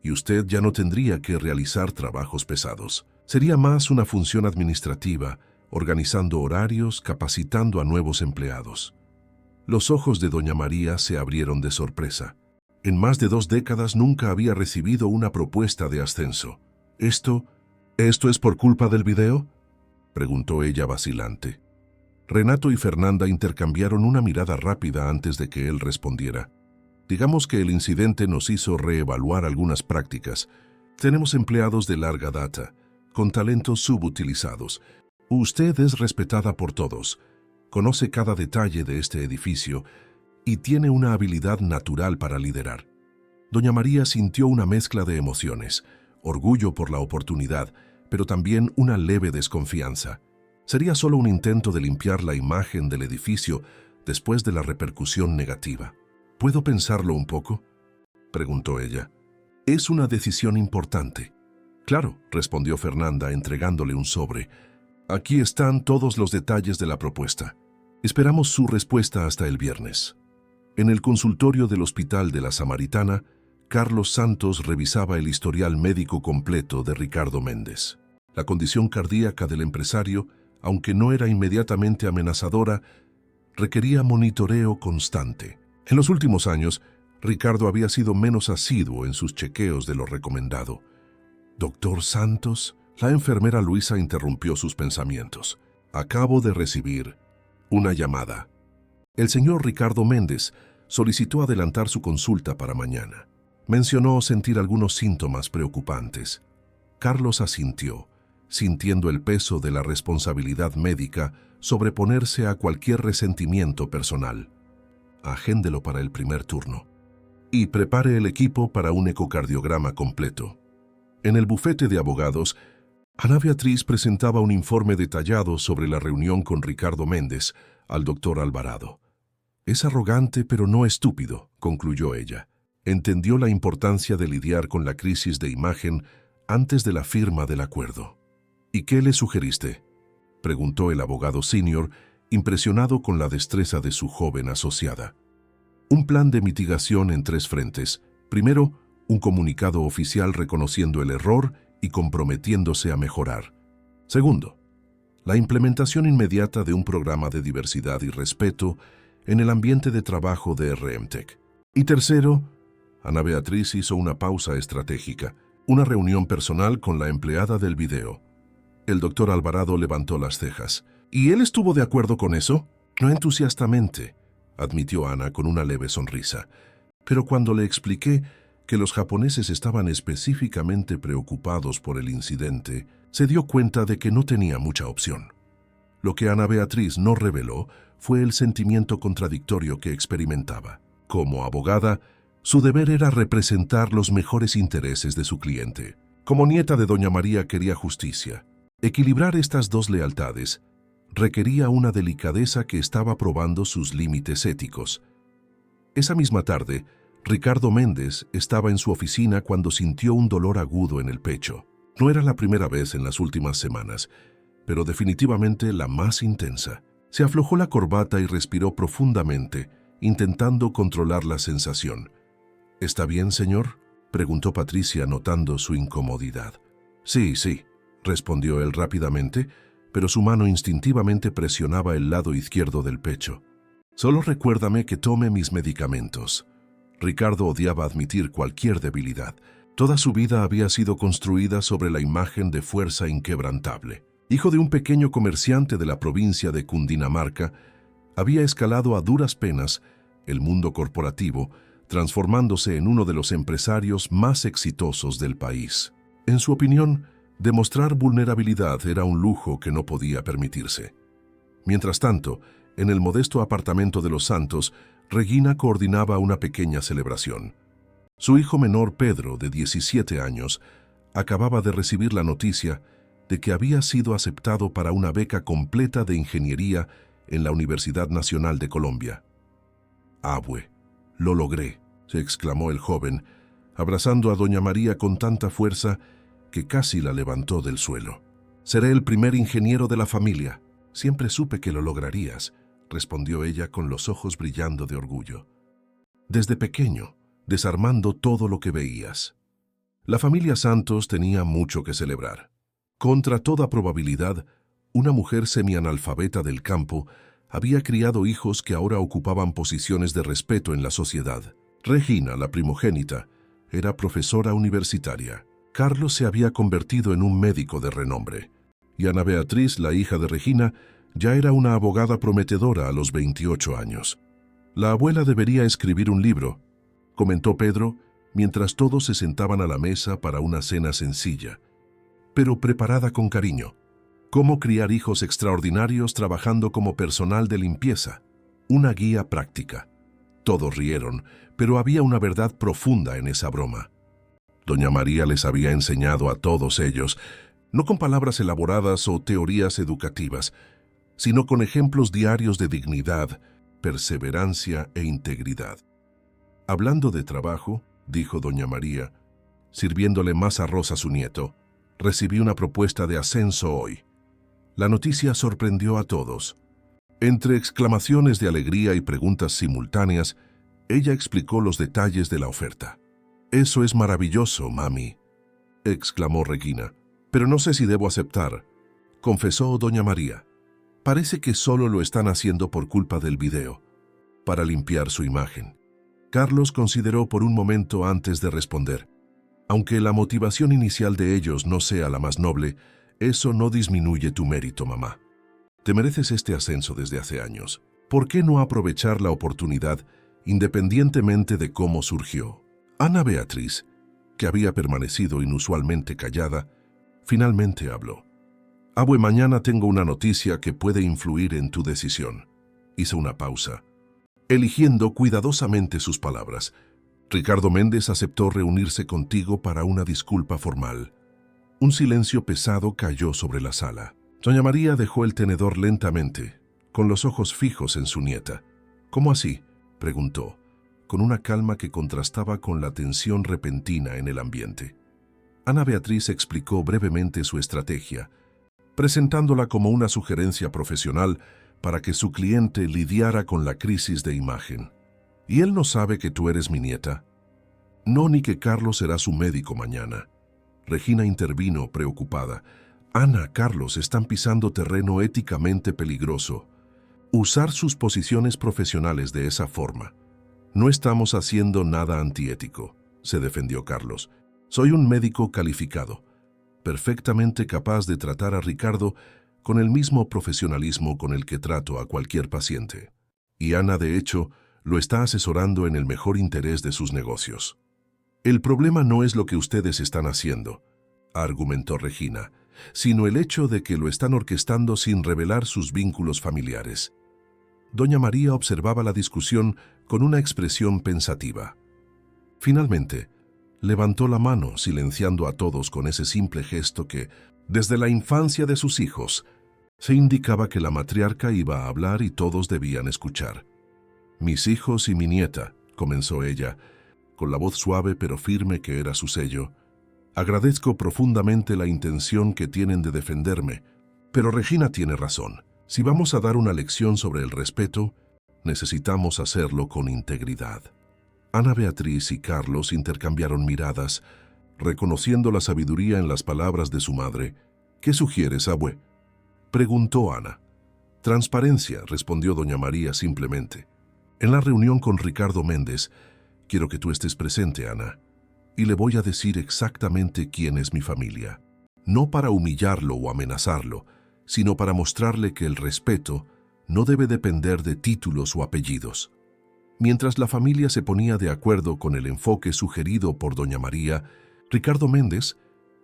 y usted ya no tendría que realizar trabajos pesados. Sería más una función administrativa, organizando horarios, capacitando a nuevos empleados. Los ojos de doña María se abrieron de sorpresa. En más de 2 décadas nunca había recibido una propuesta de ascenso. ¿Esto es por culpa del video?, preguntó ella vacilante. Renato y Fernanda intercambiaron una mirada rápida antes de que él respondiera. Digamos que el incidente nos hizo reevaluar algunas prácticas. Tenemos empleados de larga data, con talentos subutilizados. Usted es respetada por todos, conoce cada detalle de este edificio y tiene una habilidad natural para liderar. Doña María sintió una mezcla de emociones, orgullo por la oportunidad, pero también una leve desconfianza. Sería solo un intento de limpiar la imagen del edificio después de la repercusión negativa. ¿Puedo pensarlo un poco?, preguntó ella. Es una decisión importante. Claro, respondió Fernanda entregándole un sobre. Aquí están todos los detalles de la propuesta. Esperamos su respuesta hasta el viernes. En el consultorio del Hospital de la Samaritana, Carlos Santos revisaba el historial médico completo de Ricardo Méndez. La condición cardíaca del empresario, aunque no era inmediatamente amenazadora, requería monitoreo constante. En los últimos años, Ricardo había sido menos asiduo en sus chequeos de lo recomendado. «Doctor Santos», la enfermera Luisa interrumpió sus pensamientos. «Acabo de recibir una llamada. El señor Ricardo Méndez solicitó adelantar su consulta para mañana. Mencionó sentir algunos síntomas preocupantes». Carlos asintió, sintiendo el peso de la responsabilidad médica sobreponerse a cualquier resentimiento personal. Agéndelo para el primer turno. Y prepare el equipo para un ecocardiograma completo. En el bufete de abogados, Ana Beatriz presentaba un informe detallado sobre la reunión con Ricardo Méndez al doctor Alvarado. Es arrogante pero no estúpido, concluyó ella. Entendió la importancia de lidiar con la crisis de imagen antes de la firma del acuerdo. ¿Y qué le sugeriste?, preguntó el abogado senior, impresionado con la destreza de su joven asociada. Un plan de mitigación en 3 frentes. Primero, un comunicado oficial reconociendo el error y comprometiéndose a mejorar. Segundo, la implementación inmediata de un programa de diversidad y respeto en el ambiente de trabajo de RMTech. Y tercero, Ana Beatriz hizo una pausa estratégica, una reunión personal con la empleada del video. El doctor Alvarado levantó las cejas. ¿Y él estuvo de acuerdo con eso? No entusiastamente, admitió Ana con una leve sonrisa. Pero cuando le expliqué que los japoneses estaban específicamente preocupados por el incidente, se dio cuenta de que no tenía mucha opción. Lo que Ana Beatriz no reveló fue el sentimiento contradictorio que experimentaba. Como abogada, su deber era representar los mejores intereses de su cliente. Como nieta de doña María quería justicia. Equilibrar estas dos lealtades requería una delicadeza que estaba probando sus límites éticos. Esa misma tarde, Ricardo Méndez estaba en su oficina cuando sintió un dolor agudo en el pecho. No era la primera vez en las últimas semanas, pero definitivamente la más intensa. Se aflojó la corbata y respiró profundamente, intentando controlar la sensación. ¿Está bien, señor?, preguntó Patricia, notando su incomodidad. Sí, respondió él rápidamente, pero su mano instintivamente presionaba el lado izquierdo del pecho. Solo recuérdame que tome mis medicamentos. Ricardo odiaba admitir cualquier debilidad. Toda su vida había sido construida sobre la imagen de fuerza inquebrantable. Hijo de un pequeño comerciante de la provincia de Cundinamarca, había escalado a duras penas el mundo corporativo, transformándose en uno de los empresarios más exitosos del país. En su opinión, demostrar vulnerabilidad era un lujo que no podía permitirse. Mientras tanto, en el modesto apartamento de Los Santos, Regina coordinaba una pequeña celebración. Su hijo menor, Pedro, de 17 años, acababa de recibir la noticia de que había sido aceptado para una beca completa de ingeniería en la Universidad Nacional de Colombia. «Abue, lo logré», se exclamó el joven, abrazando a doña María con tanta fuerza que casi la levantó del suelo. «Seré el primer ingeniero de la familia. Siempre supe que lo lograrías», respondió ella con los ojos brillando de orgullo. «Desde pequeño, desarmando todo lo que veías». La familia Santos tenía mucho que celebrar. Contra toda probabilidad, una mujer semianalfabeta del campo había criado hijos que ahora ocupaban posiciones de respeto en la sociedad. Regina, la primogénita, era profesora universitaria. Carlos se había convertido en un médico de renombre. Y Ana Beatriz, la hija de Regina, ya era una abogada prometedora a los 28 años. «La abuela debería escribir un libro», comentó Pedro, mientras todos se sentaban a la mesa para una cena sencilla, pero preparada con cariño. «Cómo criar hijos extraordinarios trabajando como personal de limpieza. Una guía práctica». Todos rieron, pero había una verdad profunda en esa broma. Doña María les había enseñado a todos ellos, no con palabras elaboradas o teorías educativas, sino con ejemplos diarios de dignidad, perseverancia e integridad. «Hablando de trabajo», dijo doña María, sirviéndole más arroz a su nieto, «recibí una propuesta de ascenso hoy». La noticia sorprendió a todos. Entre exclamaciones de alegría y preguntas simultáneas, ella explicó los detalles de la oferta. «Eso es maravilloso, mami», exclamó Regina. «Pero no sé si debo aceptar», confesó doña María. «Parece que solo lo están haciendo por culpa del video, para limpiar su imagen». Carlos consideró por un momento antes de responder. «Aunque la motivación inicial de ellos no sea la más noble, eso no disminuye tu mérito, mamá. Te mereces este ascenso desde hace años. ¿Por qué no aprovechar la oportunidad independientemente de cómo surgió?» Ana Beatriz, que había permanecido inusualmente callada, finalmente habló. «Abue, mañana tengo una noticia que puede influir en tu decisión». Hizo una pausa, eligiendo cuidadosamente sus palabras. «Ricardo Méndez aceptó reunirse contigo para una disculpa formal». Un silencio pesado cayó sobre la sala. Doña María dejó el tenedor lentamente, con los ojos fijos en su nieta. «¿Cómo así?», preguntó, con una calma que contrastaba con la tensión repentina en el ambiente. Ana Beatriz explicó brevemente su estrategia, presentándola como una sugerencia profesional para que su cliente lidiara con la crisis de imagen. «¿Y él no sabe que tú eres mi nieta?». «No, ni que Carlos será su médico mañana». Regina intervino, preocupada. «Ana, Carlos están pisando terreno éticamente peligroso. Usar sus posiciones profesionales de esa forma». No estamos haciendo nada antiético, se defendió Carlos. Soy un médico calificado, perfectamente capaz de tratar a Ricardo con el mismo profesionalismo con el que trato a cualquier paciente. Y Ana, de hecho, lo está asesorando en el mejor interés de sus negocios. El problema no es lo que ustedes están haciendo, argumentó Regina, sino el hecho de que lo están orquestando sin revelar sus vínculos familiares. Doña María observaba la discusión con una expresión pensativa. Finalmente, levantó la mano, silenciando a todos con ese simple gesto que, desde la infancia de sus hijos, se indicaba que la matriarca iba a hablar y todos debían escuchar. «Mis hijos y mi nieta», comenzó ella, con la voz suave pero firme que era su sello. «Agradezco profundamente la intención que tienen de defenderme, pero Regina tiene razón. Si vamos a dar una lección sobre el respeto, necesitamos hacerlo con integridad». Ana Beatriz y Carlos intercambiaron miradas, reconociendo la sabiduría en las palabras de su madre. «¿Qué sugieres, abue?», preguntó Ana. «Transparencia», respondió doña María simplemente. «En la reunión con Ricardo Méndez, quiero que tú estés presente, Ana, y le voy a decir exactamente quién es mi familia. No para humillarlo o amenazarlo, sino para mostrarle que el respeto no debe depender de títulos o apellidos». Mientras la familia se ponía de acuerdo con el enfoque sugerido por doña María, Ricardo Méndez,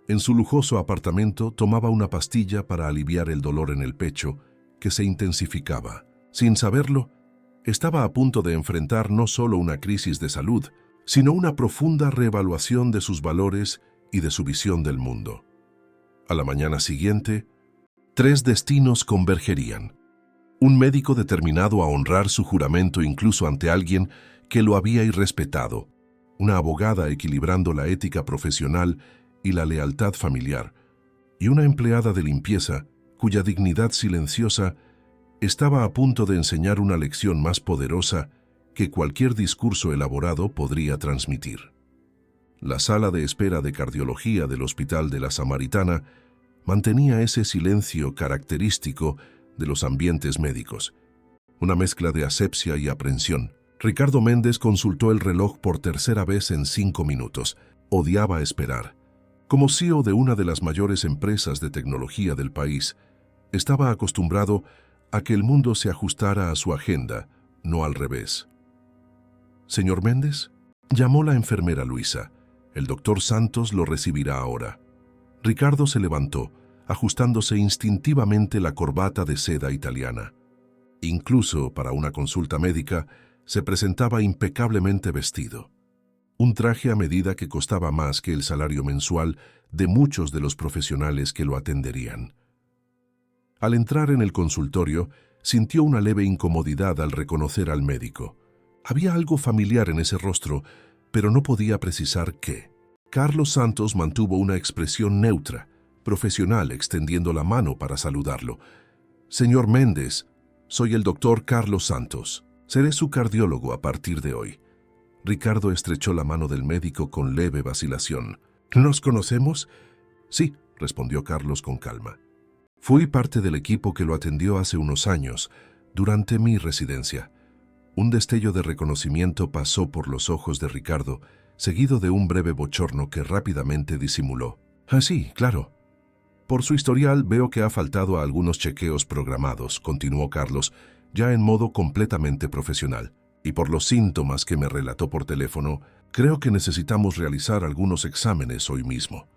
en su lujoso apartamento, tomaba una pastilla para aliviar el dolor en el pecho, que se intensificaba. Sin saberlo, estaba a punto de enfrentar no solo una crisis de salud, sino una profunda reevaluación de sus valores y de su visión del mundo. A la mañana siguiente, 3 destinos convergerían. Un médico determinado a honrar su juramento incluso ante alguien que lo había irrespetado, una abogada equilibrando la ética profesional y la lealtad familiar, y una empleada de limpieza cuya dignidad silenciosa estaba a punto de enseñar una lección más poderosa que cualquier discurso elaborado podría transmitir. La sala de espera de cardiología del Hospital de la Samaritana mantenía ese silencio característico de los ambientes médicos, una mezcla de asepsia y aprensión. Ricardo Méndez consultó el reloj por tercera vez en 5 minutos. Odiaba esperar. Como CEO de una de las mayores empresas de tecnología del país, estaba acostumbrado a que el mundo se ajustara a su agenda, no al revés. «Señor Méndez», llamó la enfermera Luisa. «El doctor Santos lo recibirá ahora». Ricardo se levantó, ajustándose instintivamente la corbata de seda italiana. Incluso para una consulta médica, se presentaba impecablemente vestido. Un traje a medida que costaba más que el salario mensual de muchos de los profesionales que lo atenderían. Al entrar en el consultorio, sintió una leve incomodidad al reconocer al médico. Había algo familiar en ese rostro, pero no podía precisar qué. Carlos Santos mantuvo una expresión neutra, profesional, extendiendo la mano para saludarlo. «Señor Méndez, soy el doctor Carlos Santos. Seré su cardiólogo a partir de hoy». Ricardo estrechó la mano del médico con leve vacilación. «¿Nos conocemos?» «Sí», respondió Carlos con calma. «Fui parte del equipo que lo atendió hace unos años, durante mi residencia». Un destello de reconocimiento pasó por los ojos de Ricardo, seguido de un breve bochorno que rápidamente disimuló. «Ah, sí, claro». «Por su historial veo que ha faltado a algunos chequeos programados», continuó Carlos, ya en modo completamente profesional. «Y por los síntomas que me relató por teléfono, creo que necesitamos realizar algunos exámenes hoy mismo».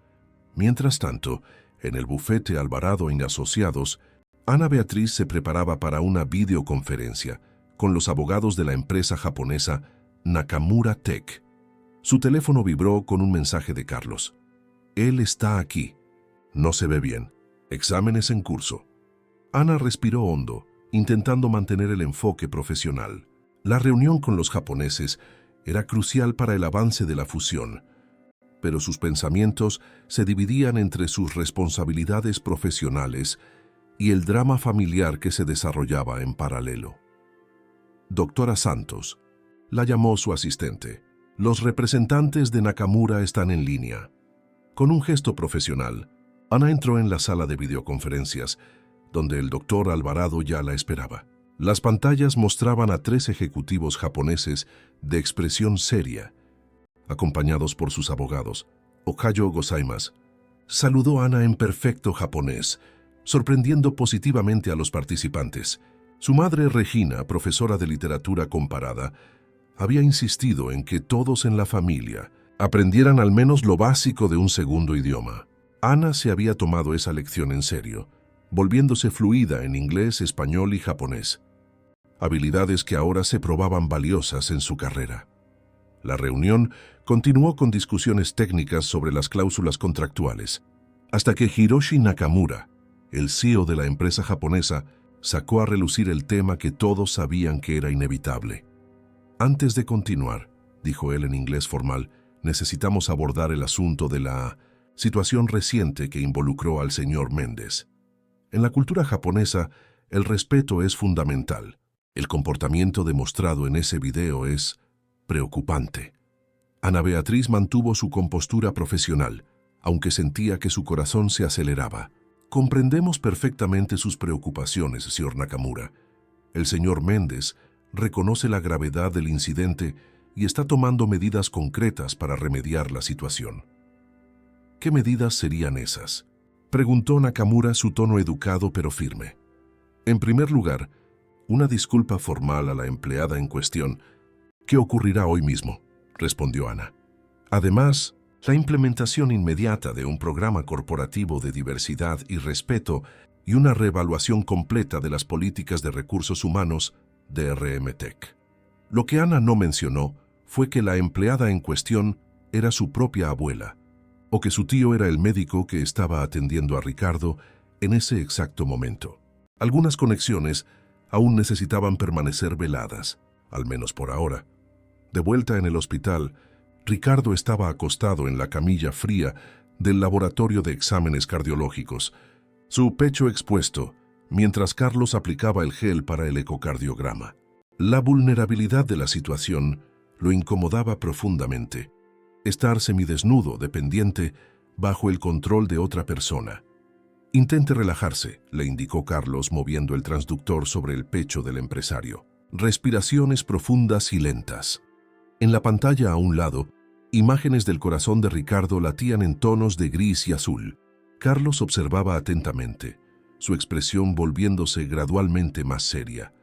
Mientras tanto, en el bufete Alvarado y Asociados, Ana Beatriz se preparaba para una videoconferencia con los abogados de la empresa japonesa Nakamura Tech. Su teléfono vibró con un mensaje de Carlos. «Él está aquí. No se ve bien. Exámenes en curso». Ana respiró hondo, intentando mantener el enfoque profesional. La reunión con los japoneses era crucial para el avance de la fusión, pero sus pensamientos se dividían entre sus responsabilidades profesionales y el drama familiar que se desarrollaba en paralelo. «Doctora Santos», la llamó su asistente. «Los representantes de Nakamura están en línea». Con un gesto profesional, Ana entró en la sala de videoconferencias, donde el doctor Alvarado ya la esperaba. Las pantallas mostraban a 3 ejecutivos japoneses de expresión seria, acompañados por sus abogados. Ohayo gozaimasu. Saludó Ana en perfecto japonés, sorprendiendo positivamente a los participantes. Su madre Regina, profesora de literatura comparada, había insistido en que todos en la familia aprendieran al menos lo básico de un segundo idioma. Ana se había tomado esa lección en serio, volviéndose fluida en inglés, español y japonés, habilidades que ahora se probaban valiosas en su carrera. La reunión continuó con discusiones técnicas sobre las cláusulas contractuales, hasta que Hiroshi Nakamura, el CEO de la empresa japonesa, sacó a relucir el tema que todos sabían que era inevitable. Antes de continuar, dijo él en inglés formal, necesitamos abordar el asunto de la situación reciente que involucró al señor Méndez. En la cultura japonesa, el respeto es fundamental. El comportamiento demostrado en ese video es preocupante. Ana Beatriz mantuvo su compostura profesional, aunque sentía que su corazón se aceleraba. Comprendemos perfectamente sus preocupaciones, señor Nakamura. El señor Méndez reconoce la gravedad del incidente y está tomando medidas concretas para remediar la situación. ¿Qué medidas serían esas?, preguntó Nakamura, su tono educado pero firme. En primer lugar, una disculpa formal a la empleada en cuestión, que ocurrirá hoy mismo, respondió Ana. Además, la implementación inmediata de un programa corporativo de diversidad y respeto y una reevaluación completa de las políticas de recursos humanos de RMTech. Lo que Ana no mencionó fue que la empleada en cuestión era su propia abuela, o que su tío era el médico que estaba atendiendo a Ricardo en ese exacto momento. Algunas conexiones aún necesitaban permanecer veladas, al menos por ahora. De vuelta en el hospital, Ricardo estaba acostado en la camilla fría del laboratorio de exámenes cardiológicos, su pecho expuesto, mientras Carlos aplicaba el gel para el ecocardiograma. La vulnerabilidad de la situación lo incomodaba profundamente. Estar semidesnudo, dependiente, bajo el control de otra persona. Intente relajarse, le indicó Carlos moviendo el transductor sobre el pecho del empresario. Respiraciones profundas y lentas. En la pantalla a un lado, imágenes del corazón de Ricardo latían en tonos de gris y azul. Carlos observaba atentamente, su expresión volviéndose gradualmente más seria.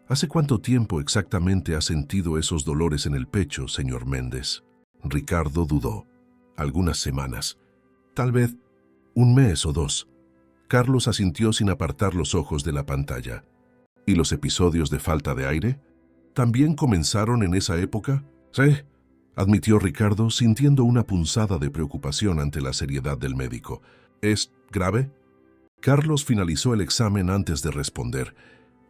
¿Hace cuánto tiempo exactamente ha sentido esos dolores en el pecho, señor Méndez? Ricardo dudó. Algunas semanas. Tal vez 1 mes o 2. Carlos asintió sin apartar los ojos de la pantalla. ¿Y los episodios de falta de aire? ¿También comenzaron en esa época? Sí, admitió Ricardo, sintiendo una punzada de preocupación ante la seriedad del médico. ¿Es grave? Carlos finalizó el examen antes de responder,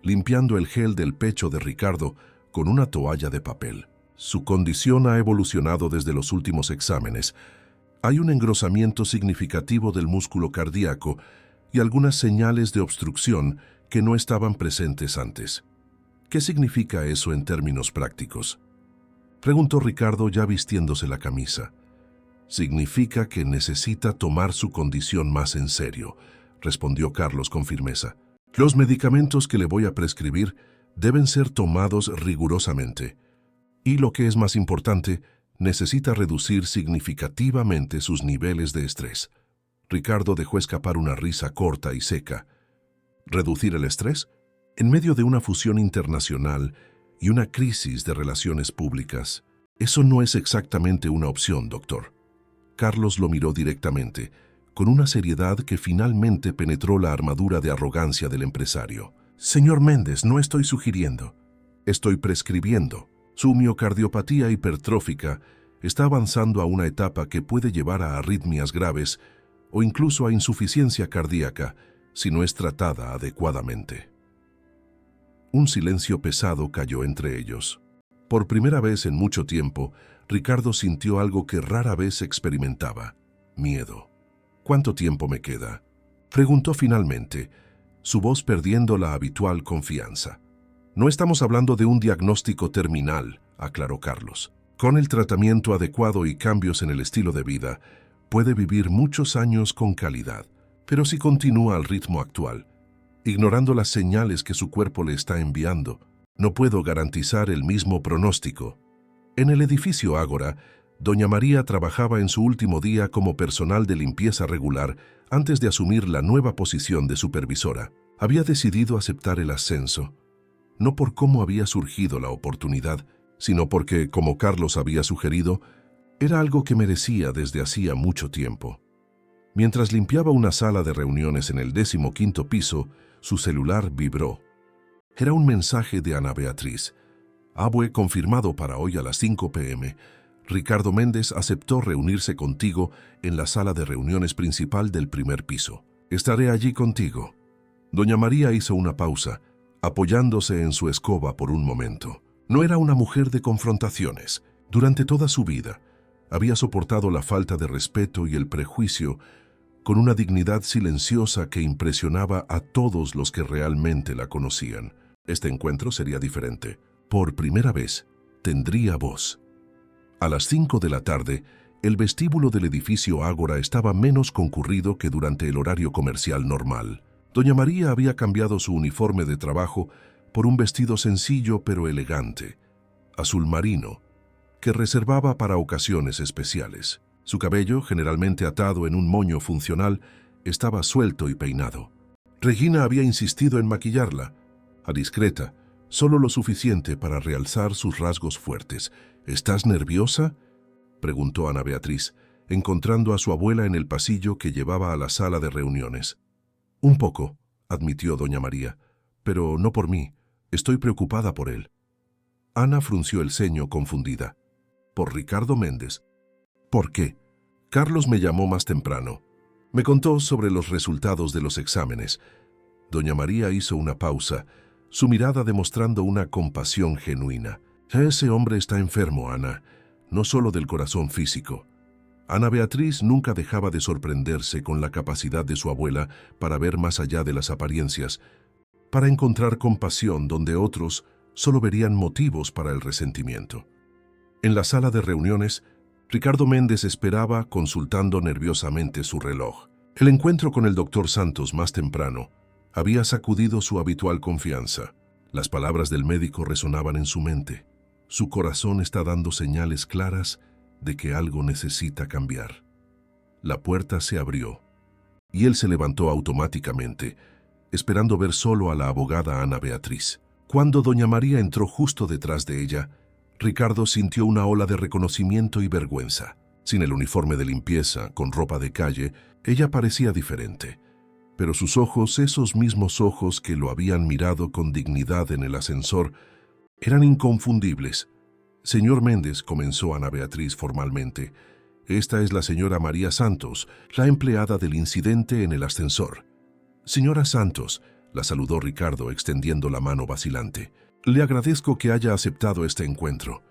limpiando el gel del pecho de Ricardo con una toalla de papel. Su condición ha evolucionado desde los últimos exámenes. Hay un engrosamiento significativo del músculo cardíaco y algunas señales de obstrucción que no estaban presentes antes. ¿Qué significa eso en términos prácticos?, preguntó Ricardo ya vistiéndose la camisa. Significa que necesita tomar su condición más en serio, respondió Carlos con firmeza. Los medicamentos que le voy a prescribir deben ser tomados rigurosamente. Y lo que es más importante, necesita reducir significativamente sus niveles de estrés. Ricardo dejó escapar una risa corta y seca. ¿Reducir el estrés? En medio de una fusión internacional y una crisis de relaciones públicas, eso no es exactamente una opción, doctor. Carlos lo miró directamente, con una seriedad que finalmente penetró la armadura de arrogancia del empresario. Señor Méndez, no estoy sugiriendo. Estoy prescribiendo. Su miocardiopatía hipertrófica está avanzando a una etapa que puede llevar a arritmias graves o incluso a insuficiencia cardíaca si no es tratada adecuadamente. Un silencio pesado cayó entre ellos. Por primera vez en mucho tiempo, Ricardo sintió algo que rara vez experimentaba: miedo. ¿Cuánto tiempo me queda?, preguntó finalmente, su voz perdiendo la habitual confianza. No estamos hablando de un diagnóstico terminal, aclaró Carlos. Con el tratamiento adecuado y cambios en el estilo de vida, puede vivir muchos años con calidad. Pero si continúa al ritmo actual, ignorando las señales que su cuerpo le está enviando. No puedo garantizar el mismo pronóstico. En el edificio Ágora, doña María trabajaba en su último día como personal de limpieza regular antes de asumir la nueva posición de supervisora. Había decidido aceptar el ascenso, no por cómo había surgido la oportunidad, sino porque, como Carlos había sugerido, era algo que merecía desde hacía mucho tiempo. Mientras limpiaba una sala de reuniones en el 15º piso, su celular vibró. Era un mensaje de Ana Beatriz. Abue, confirmado para hoy a las 5 p.m. Ricardo Méndez aceptó reunirse contigo en la sala de reuniones principal del primer piso. Estaré allí contigo. Doña María hizo una pausa, apoyándose en su escoba por un momento. No era una mujer de confrontaciones. Durante toda su vida, había soportado la falta de respeto y el prejuicio con una dignidad silenciosa que impresionaba a todos los que realmente la conocían. Este encuentro sería diferente. Por primera vez, tendría voz. A las 5 de la tarde, el vestíbulo del edificio Ágora estaba menos concurrido que durante el horario comercial normal. Doña María había cambiado su uniforme de trabajo por un vestido sencillo pero elegante, azul marino, que reservaba para ocasiones especiales. Su cabello, generalmente atado en un moño funcional, estaba suelto y peinado. Regina había insistido en maquillarla, a discreta, solo lo suficiente para realzar sus rasgos fuertes. ¿Estás nerviosa?, preguntó Ana Beatriz, encontrando a su abuela en el pasillo que llevaba a la sala de reuniones. Un poco, admitió doña María, pero no por mí. Estoy preocupada por él. Ana frunció el ceño confundida. ¿Por Ricardo Méndez? ¿Por qué? Carlos me llamó más temprano. Me contó sobre los resultados de los exámenes. Doña María hizo una pausa, su mirada demostrando una compasión genuina. Ese hombre está enfermo, Ana, no solo del corazón físico. Ana Beatriz nunca dejaba de sorprenderse con la capacidad de su abuela para ver más allá de las apariencias, para encontrar compasión donde otros solo verían motivos para el resentimiento. En la sala de reuniones, Ricardo Méndez esperaba consultando nerviosamente su reloj. El encuentro con el doctor Santos más temprano había sacudido su habitual confianza. Las palabras del médico resonaban en su mente. Su corazón está dando señales claras de que algo necesita cambiar. La puerta se abrió y él se levantó automáticamente, esperando ver solo a la abogada Ana Beatriz. Cuando doña María entró justo detrás de ella, Ricardo sintió una ola de reconocimiento y vergüenza. Sin el uniforme de limpieza, con ropa de calle, ella parecía diferente. Pero sus ojos, esos mismos ojos que lo habían mirado con dignidad en el ascensor, eran inconfundibles. Señor Méndez, comenzó Ana Beatriz formalmente, esta es la señora María Santos, la empleada del incidente en el ascensor. Señora Santos, la saludó Ricardo extendiendo la mano vacilante. Le agradezco que haya aceptado este encuentro.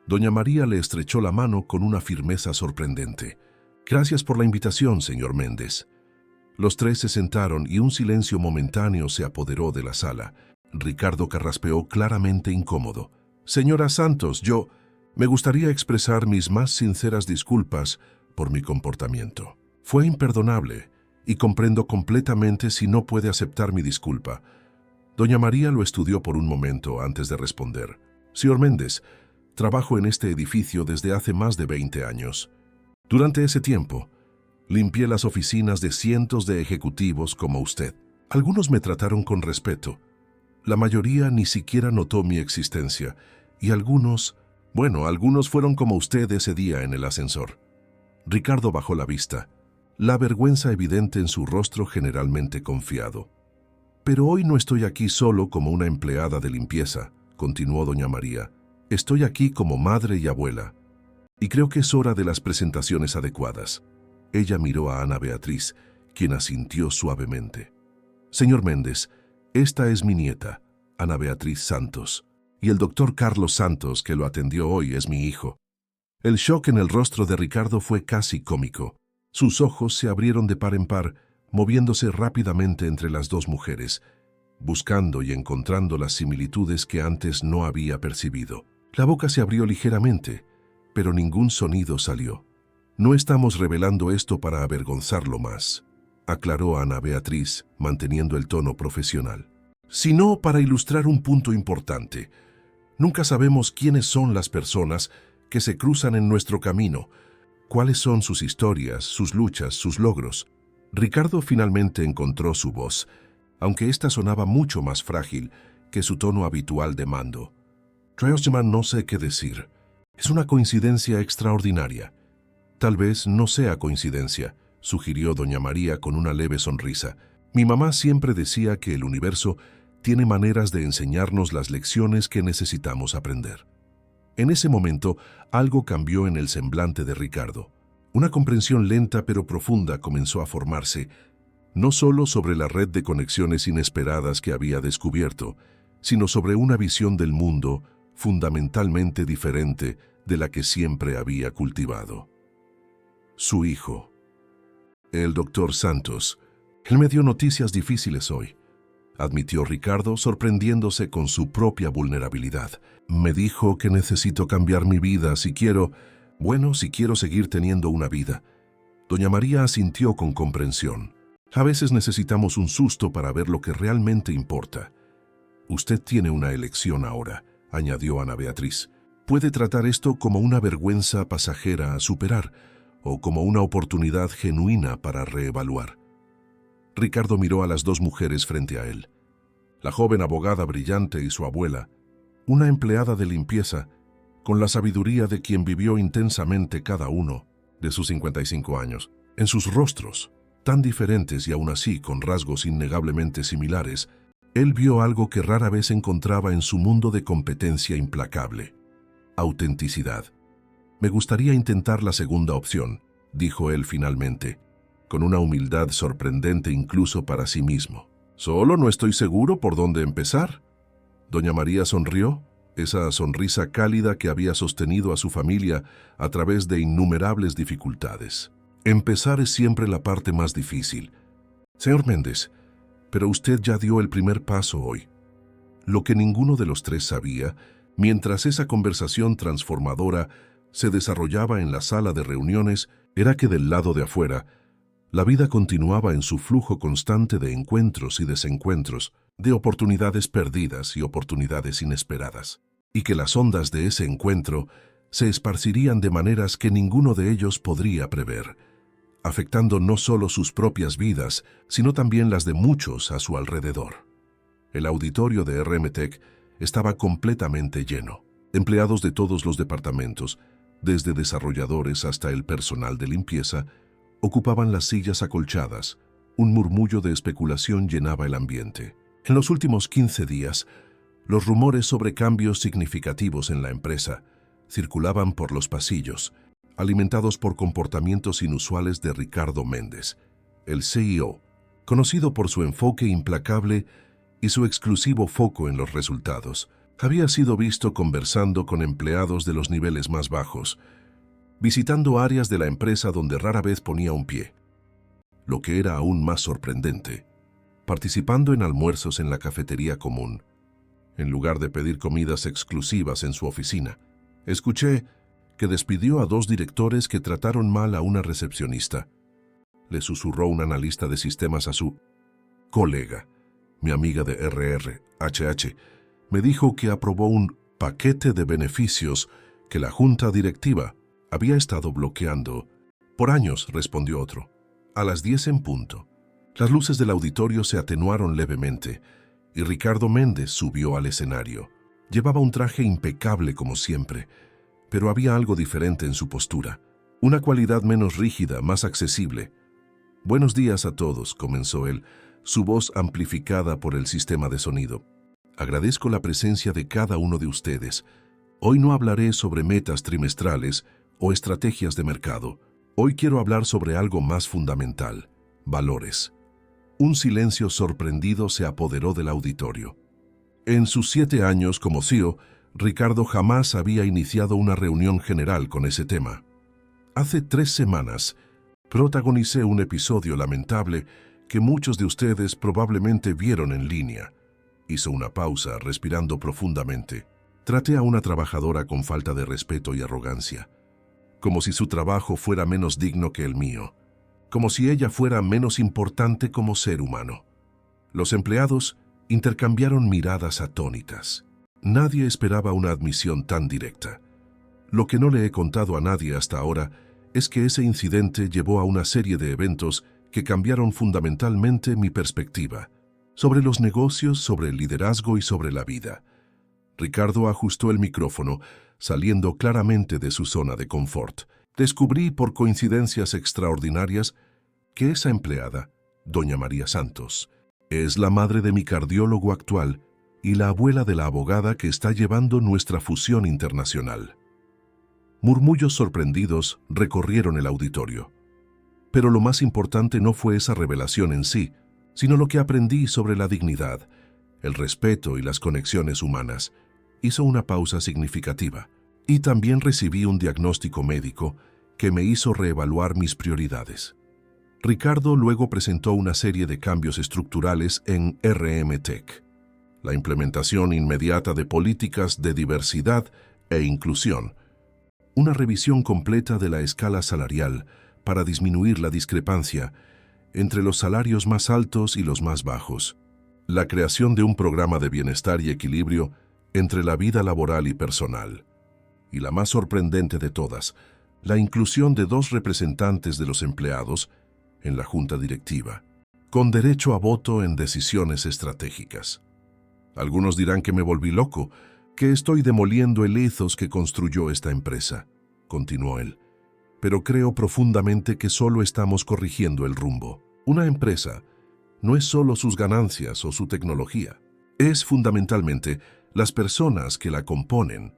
Doña María le estrechó la mano con una firmeza sorprendente. Gracias por la invitación, señor Méndez. Los tres se sentaron y un silencio momentáneo se apoderó de la sala. Ricardo carraspeó claramente incómodo. Señora Santos, me gustaría expresar mis más sinceras disculpas por mi comportamiento. Fue imperdonable y comprendo completamente si no puede aceptar mi disculpa. Doña María lo estudió por un momento antes de responder. Señor Méndez, trabajo en este edificio desde hace más de 20 años. Durante ese tiempo, limpié las oficinas de cientos de ejecutivos como usted. Algunos me trataron con respeto. La mayoría ni siquiera notó mi existencia. Y algunos fueron como usted ese día en el ascensor. Ricardo bajó la vista, la vergüenza evidente en su rostro generalmente confiado. Pero hoy no estoy aquí solo como una empleada de limpieza, continuó doña María. Estoy aquí como madre y abuela. Y creo que es hora de las presentaciones adecuadas. Ella miró a Ana Beatriz, quien asintió suavemente. Señor Méndez, esta es mi nieta, Ana Beatriz Santos, y el doctor Carlos Santos, que lo atendió hoy, es mi hijo. El shock en el rostro de Ricardo fue casi cómico. Sus ojos se abrieron de par en par, moviéndose rápidamente entre las dos mujeres, buscando y encontrando las similitudes que antes no había percibido. La boca se abrió ligeramente, pero ningún sonido salió. No estamos revelando esto para avergonzarlo más. aclaró Ana Beatriz, manteniendo el tono profesional, sino para ilustrar un punto importante. Nunca sabemos quiénes son las personas que se cruzan en nuestro camino, cuáles son sus historias, sus luchas, sus logros. Ricardo finalmente encontró su voz, aunque ésta sonaba mucho más frágil que su tono habitual de mando. Treosman, no sé qué decir. Es una coincidencia extraordinaria. Tal vez no sea coincidencia, sugirió doña María con una leve sonrisa. Mi mamá siempre decía que el universo tiene maneras de enseñarnos las lecciones que necesitamos aprender. En ese momento, algo cambió en el semblante de Ricardo. Una comprensión lenta pero profunda comenzó a formarse, no solo sobre la red de conexiones inesperadas que había descubierto, sino sobre una visión del mundo fundamentalmente diferente de la que siempre había cultivado. Su hijo, el doctor Santos, él me dio noticias difíciles hoy, admitió Ricardo, sorprendiéndose con su propia vulnerabilidad. Me dijo que necesito cambiar mi vida si quiero seguir teniendo una vida. Doña María asintió con comprensión. A veces necesitamos un susto para ver lo que realmente importa. Usted tiene una elección ahora, añadió Ana Beatriz. Puede tratar esto como una vergüenza pasajera a superar o como una oportunidad genuina para reevaluar. Ricardo miró a las dos mujeres frente a él. La joven abogada brillante y su abuela, una empleada de limpieza, con la sabiduría de quien vivió intensamente cada uno de sus 55 años. En sus rostros, tan diferentes y aún así con rasgos innegablemente similares, él vio algo que rara vez encontraba en su mundo de competencia implacable: autenticidad. Me gustaría intentar la segunda opción, dijo él finalmente, con una humildad sorprendente incluso para sí mismo. Solo no estoy seguro por dónde empezar. Doña María sonrió, esa sonrisa cálida que había sostenido a su familia a través de innumerables dificultades. Empezar es siempre la parte más difícil. Señor Méndez, pero usted ya dio el primer paso hoy. Lo que ninguno de los tres sabía, mientras esa conversación transformadora se desarrollaba en la sala de reuniones, era que del lado de afuera, la vida continuaba en su flujo constante de encuentros y desencuentros, de oportunidades perdidas y oportunidades inesperadas, y que las ondas de ese encuentro se esparcirían de maneras que ninguno de ellos podría prever, afectando no solo sus propias vidas, sino también las de muchos a su alrededor. El auditorio de RMTech estaba completamente lleno. Empleados de todos los departamentos, desde desarrolladores hasta el personal de limpieza, ocupaban las sillas acolchadas. Un murmullo de especulación llenaba el ambiente. En los últimos 15 días, los rumores sobre cambios significativos en la empresa circulaban por los pasillos, alimentados por comportamientos inusuales de Ricardo Méndez, el CEO, conocido por su enfoque implacable y su exclusivo foco en los resultados. Había sido visto conversando con empleados de los niveles más bajos, visitando áreas de la empresa donde rara vez ponía un pie. Lo que era aún más sorprendente, participando en almuerzos en la cafetería común, en lugar de pedir comidas exclusivas en su oficina. Escuché que despidió a 2 directores que trataron mal a una recepcionista. Le susurró un analista de sistemas a su colega, mi amiga de RRHH. Me dijo que aprobó un paquete de beneficios que la junta directiva había estado bloqueando. Por años, respondió otro. A las 10 en punto, las luces del auditorio se atenuaron levemente y Ricardo Méndez subió al escenario. Llevaba un traje impecable como siempre, pero había algo diferente en su postura, una cualidad menos rígida, más accesible. Buenos días a todos, comenzó él, su voz amplificada por el sistema de sonido. Agradezco la presencia de cada uno de ustedes. Hoy no hablaré sobre metas trimestrales o estrategias de mercado. Hoy quiero hablar sobre algo más fundamental: valores. Un silencio sorprendido se apoderó del auditorio. En sus 7 años como CEO, Ricardo jamás había iniciado una reunión general con ese tema. Hace 3 semanas, protagonicé un episodio lamentable que muchos de ustedes probablemente vieron en línea. Hizo una pausa, respirando profundamente. Traté a una trabajadora con falta de respeto y arrogancia, como si su trabajo fuera menos digno que el mío. como si ella fuera menos importante como ser humano. Los empleados intercambiaron miradas atónitas. Nadie esperaba una admisión tan directa. Lo que no le he contado a nadie hasta ahora es que ese incidente llevó a una serie de eventos que cambiaron fundamentalmente mi perspectiva sobre los negocios, sobre el liderazgo y sobre la vida. Ricardo ajustó el micrófono, saliendo claramente de su zona de confort. Descubrí por coincidencias extraordinarias que esa empleada, doña María Santos, es la madre de mi cardiólogo actual y la abuela de la abogada que está llevando nuestra fusión internacional. Murmullos sorprendidos recorrieron el auditorio. Pero lo más importante no fue esa revelación en sí, sino lo que aprendí sobre la dignidad, el respeto y las conexiones humanas. Hizo una pausa significativa y también recibí un diagnóstico médico que me hizo reevaluar mis prioridades. Ricardo luego presentó una serie de cambios estructurales en RM Tech, la implementación inmediata de políticas de diversidad e inclusión, una revisión completa de la escala salarial para disminuir la discrepancia entre los salarios más altos y los más bajos, la creación de un programa de bienestar y equilibrio entre la vida laboral y personal, y la más sorprendente de todas, la inclusión de 2 representantes de los empleados en la junta directiva, con derecho a voto en decisiones estratégicas. Algunos dirán que me volví loco, que estoy demoliendo el ethos que construyó esta empresa, continuó él. Pero creo profundamente que solo estamos corrigiendo el rumbo. Una empresa no es solo sus ganancias o su tecnología, es fundamentalmente las personas que la componen,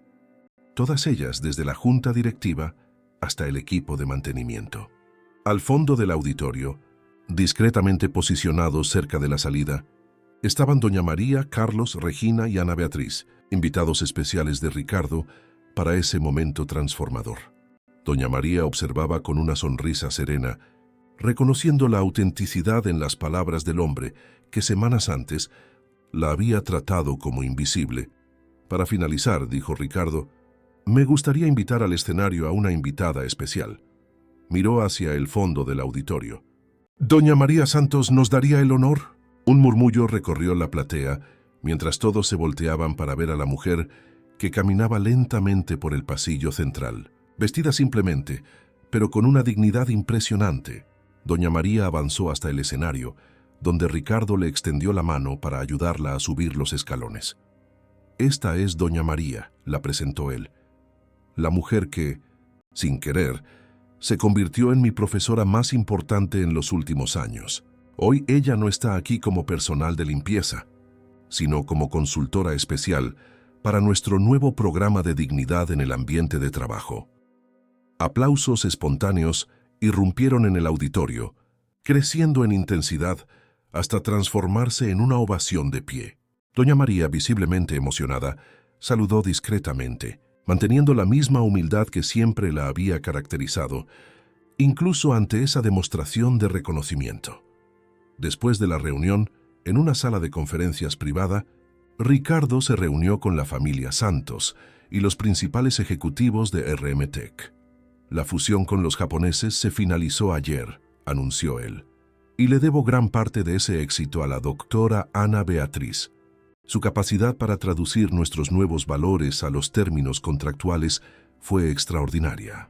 todas ellas desde la junta directiva hasta el equipo de mantenimiento. Al fondo del auditorio, discretamente posicionados cerca de la salida, estaban doña María, Carlos, Regina y Ana Beatriz, invitados especiales de Ricardo para ese momento transformador. Doña María observaba con una sonrisa serena, reconociendo la autenticidad en las palabras del hombre que semanas antes la había tratado como invisible. Para finalizar, dijo Ricardo, me gustaría invitar al escenario a una invitada especial. Miró hacia el fondo del auditorio. ¿Doña María Santos nos daría el honor? Un murmullo recorrió la platea mientras todos se volteaban para ver a la mujer que caminaba lentamente por el pasillo central. Vestida simplemente, pero con una dignidad impresionante, doña María avanzó hasta el escenario, donde Ricardo le extendió la mano para ayudarla a subir los escalones. Esta es doña María, la presentó él, la mujer que, sin querer, se convirtió en mi profesora más importante en los últimos años. Hoy ella no está aquí como personal de limpieza, sino como consultora especial para nuestro nuevo programa de dignidad en el ambiente de trabajo. Aplausos espontáneos irrumpieron en el auditorio, creciendo en intensidad hasta transformarse en una ovación de pie. Doña María, visiblemente emocionada, saludó discretamente, manteniendo la misma humildad que siempre la había caracterizado, incluso ante esa demostración de reconocimiento. Después de la reunión, en una sala de conferencias privada, Ricardo se reunió con la familia Santos y los principales ejecutivos de RM Tech. La fusión con los japoneses se finalizó ayer, anunció él, y le debo gran parte de ese éxito a la doctora Ana Beatriz. Su capacidad para traducir nuestros nuevos valores a los términos contractuales fue extraordinaria.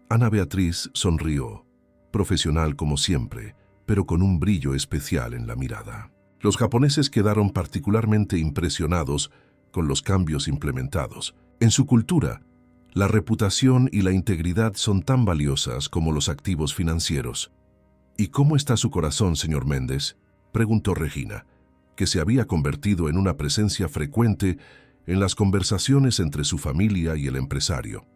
Ana Beatriz sonrió, profesional como siempre, pero con un brillo especial en la mirada. Los japoneses quedaron particularmente impresionados con los cambios implementados. En su cultura, la reputación y la integridad son tan valiosas como los activos financieros. ¿Y cómo está su corazón, señor Méndez?, preguntó Regina, que se había convertido en una presencia frecuente en las conversaciones entre su familia y el empresario.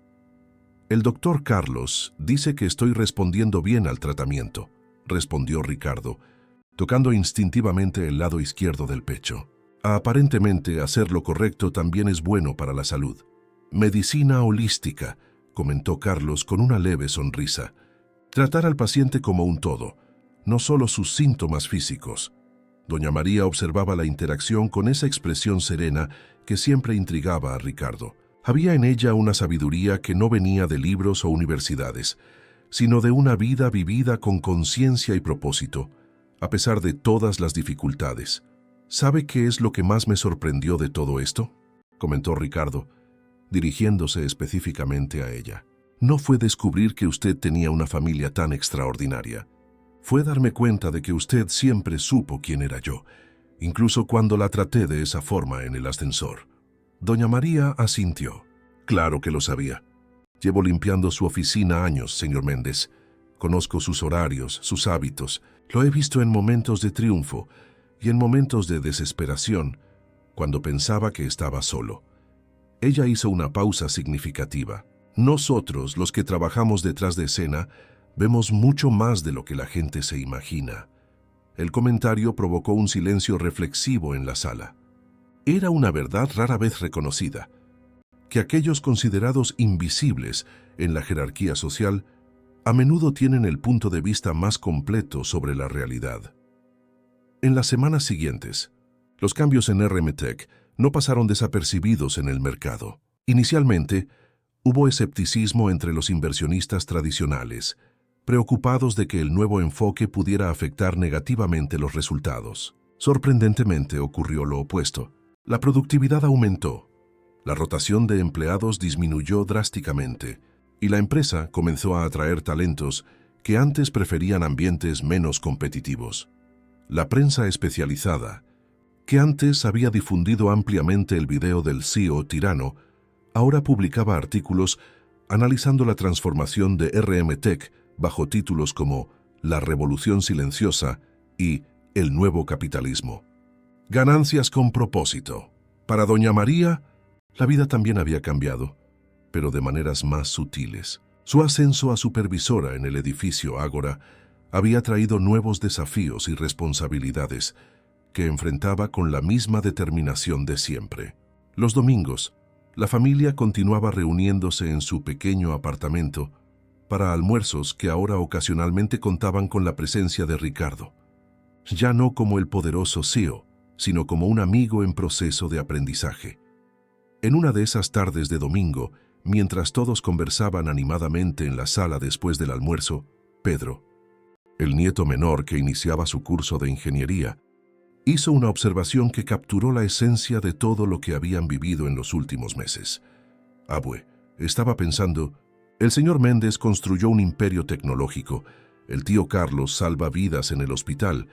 El doctor Carlos dice que estoy respondiendo bien al tratamiento, respondió Ricardo, tocando instintivamente el lado izquierdo del pecho. Aparentemente, hacer lo correcto también es bueno para la salud. Medicina holística, comentó Carlos con una leve sonrisa. Tratar al paciente como un todo, no solo sus síntomas físicos. Doña María observaba la interacción con esa expresión serena que siempre intrigaba a Ricardo. Había en ella una sabiduría que no venía de libros o universidades, sino de una vida vivida con conciencia y propósito, a pesar de todas las dificultades. ¿Sabe qué es lo que más me sorprendió de todo esto?, comentó Ricardo, dirigiéndose específicamente a ella. No fue descubrir que usted tenía una familia tan extraordinaria. Fue darme cuenta de que usted siempre supo quién era yo, incluso cuando la traté de esa forma en el ascensor. Doña María asintió. Claro que lo sabía. Llevo limpiando su oficina años, señor Méndez. Conozco sus horarios, sus hábitos. Lo he visto en momentos de triunfo y en momentos de desesperación, cuando pensaba que estaba solo. Ella hizo una pausa significativa. Nosotros, los que trabajamos detrás de escena, vemos mucho más de lo que la gente se imagina. El comentario provocó un silencio reflexivo en la sala. Era una verdad rara vez reconocida, que aquellos considerados invisibles en la jerarquía social a menudo tienen el punto de vista más completo sobre la realidad. En las semanas siguientes, los cambios en RMTech no pasaron desapercibidos en el mercado. Inicialmente, hubo escepticismo entre los inversionistas tradicionales, preocupados de que el nuevo enfoque pudiera afectar negativamente los resultados. Sorprendentemente ocurrió lo opuesto. La productividad aumentó, la rotación de empleados disminuyó drásticamente y la empresa comenzó a atraer talentos que antes preferían ambientes menos competitivos. La prensa especializada, que antes había difundido ampliamente el video del CEO tirano, ahora publicaba artículos analizando la transformación de RMTech bajo títulos como La Revolución Silenciosa y El Nuevo Capitalismo. Ganancias con propósito. Para doña María, la vida también había cambiado, pero de maneras más sutiles. Su ascenso a supervisora en el edificio Ágora había traído nuevos desafíos y responsabilidades que enfrentaba con la misma determinación de siempre. Los domingos, la familia continuaba reuniéndose en su pequeño apartamento para almuerzos que ahora ocasionalmente contaban con la presencia de Ricardo, ya no como el poderoso CEO, sino como un amigo en proceso de aprendizaje. En una de esas tardes de domingo, mientras todos conversaban animadamente en la sala después del almuerzo, Pedro, el nieto menor que iniciaba su curso de ingeniería, hizo una observación que capturó la esencia de todo lo que habían vivido en los últimos meses. Abue, estaba pensando, el señor Méndez construyó un imperio tecnológico, el tío Carlos salva vidas en el hospital,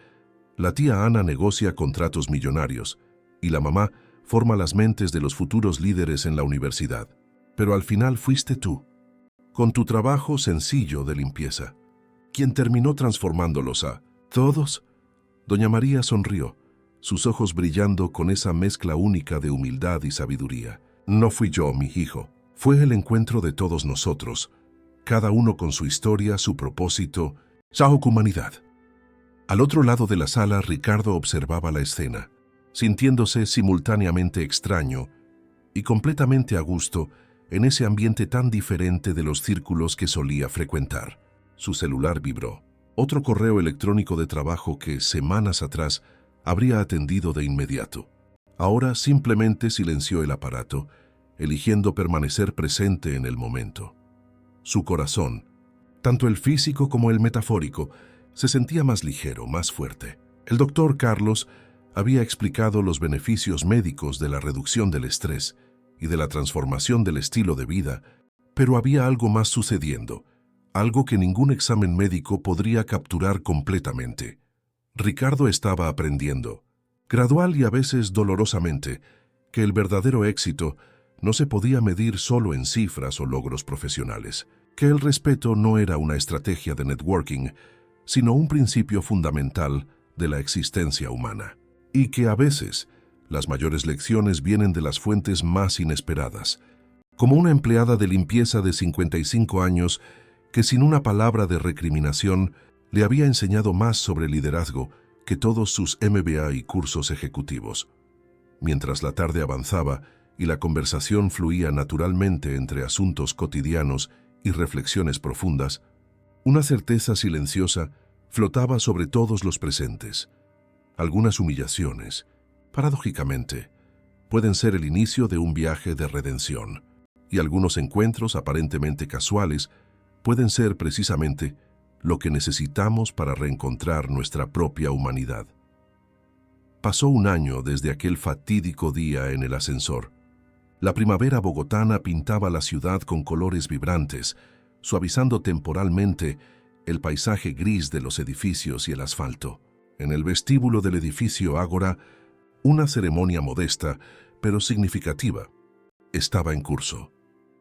la tía Ana negocia contratos millonarios y la mamá forma las mentes de los futuros líderes en la universidad. Pero al final fuiste tú, con tu trabajo sencillo de limpieza, quien terminó transformándolos a todos. Doña María sonrió, sus ojos brillando con esa mezcla única de humildad y sabiduría. No fui yo, mi hijo, fue el encuentro de todos nosotros, cada uno con su historia, su propósito, su humanidad. Al otro lado de la sala, Ricardo observaba la escena, sintiéndose simultáneamente extraño y completamente a gusto en ese ambiente tan diferente de los círculos que solía frecuentar. Su celular vibró. Otro correo electrónico de trabajo que, semanas atrás, habría atendido de inmediato. Ahora simplemente silenció el aparato, eligiendo permanecer presente en el momento. Su corazón, tanto el físico como el metafórico, se sentía más ligero, más fuerte. El doctor Carlos había explicado los beneficios médicos de la reducción del estrés y de la transformación del estilo de vida, pero había algo más sucediendo, algo que ningún examen médico podría capturar completamente. Ricardo estaba aprendiendo, gradual y a veces dolorosamente, que el verdadero éxito no se podía medir solo en cifras o logros profesionales, que el respeto no era una estrategia de networking, sino un principio fundamental de la existencia humana, y que a veces las mayores lecciones vienen de las fuentes más inesperadas, como una empleada de limpieza de 55 años que sin una palabra de recriminación le había enseñado más sobre liderazgo que todos sus MBA y cursos ejecutivos. Mientras la tarde avanzaba y la conversación fluía naturalmente entre asuntos cotidianos y reflexiones profundas, una certeza silenciosa flotaba sobre todos los presentes. Algunas humillaciones, paradójicamente, pueden ser el inicio de un viaje de redención, y algunos encuentros aparentemente casuales pueden ser precisamente lo que necesitamos para reencontrar nuestra propia humanidad. Pasó un año desde aquel fatídico día en el ascensor. La primavera bogotana pintaba la ciudad con colores vibrantes, suavizando temporalmente el paisaje gris de los edificios y el asfalto. En el vestíbulo del edificio Ágora, una ceremonia modesta, pero significativa, estaba en curso.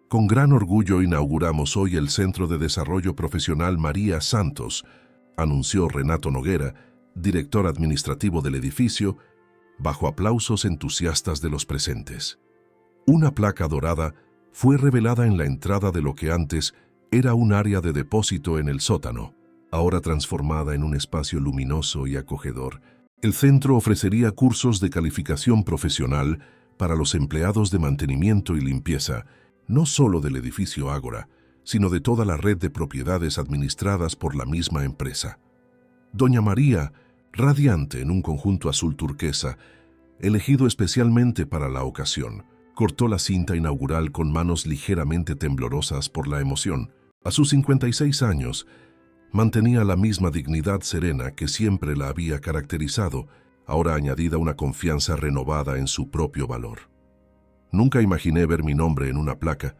Con gran orgullo inauguramos hoy el Centro de Desarrollo Profesional María Santos, anunció Renato Noguera, director administrativo del edificio, bajo aplausos entusiastas de los presentes. Una placa dorada fue revelada en la entrada de lo que antes era un área de depósito en el sótano, ahora transformada en un espacio luminoso y acogedor. El centro ofrecería cursos de calificación profesional para los empleados de mantenimiento y limpieza, no solo del edificio Ágora, sino de toda la red de propiedades administradas por la misma empresa. Doña María, radiante en un conjunto azul turquesa, elegido especialmente para la ocasión, cortó la cinta inaugural con manos ligeramente temblorosas por la emoción. A sus 56 años, mantenía la misma dignidad serena que siempre la había caracterizado, ahora añadida una confianza renovada en su propio valor. «Nunca imaginé ver mi nombre en una placa»,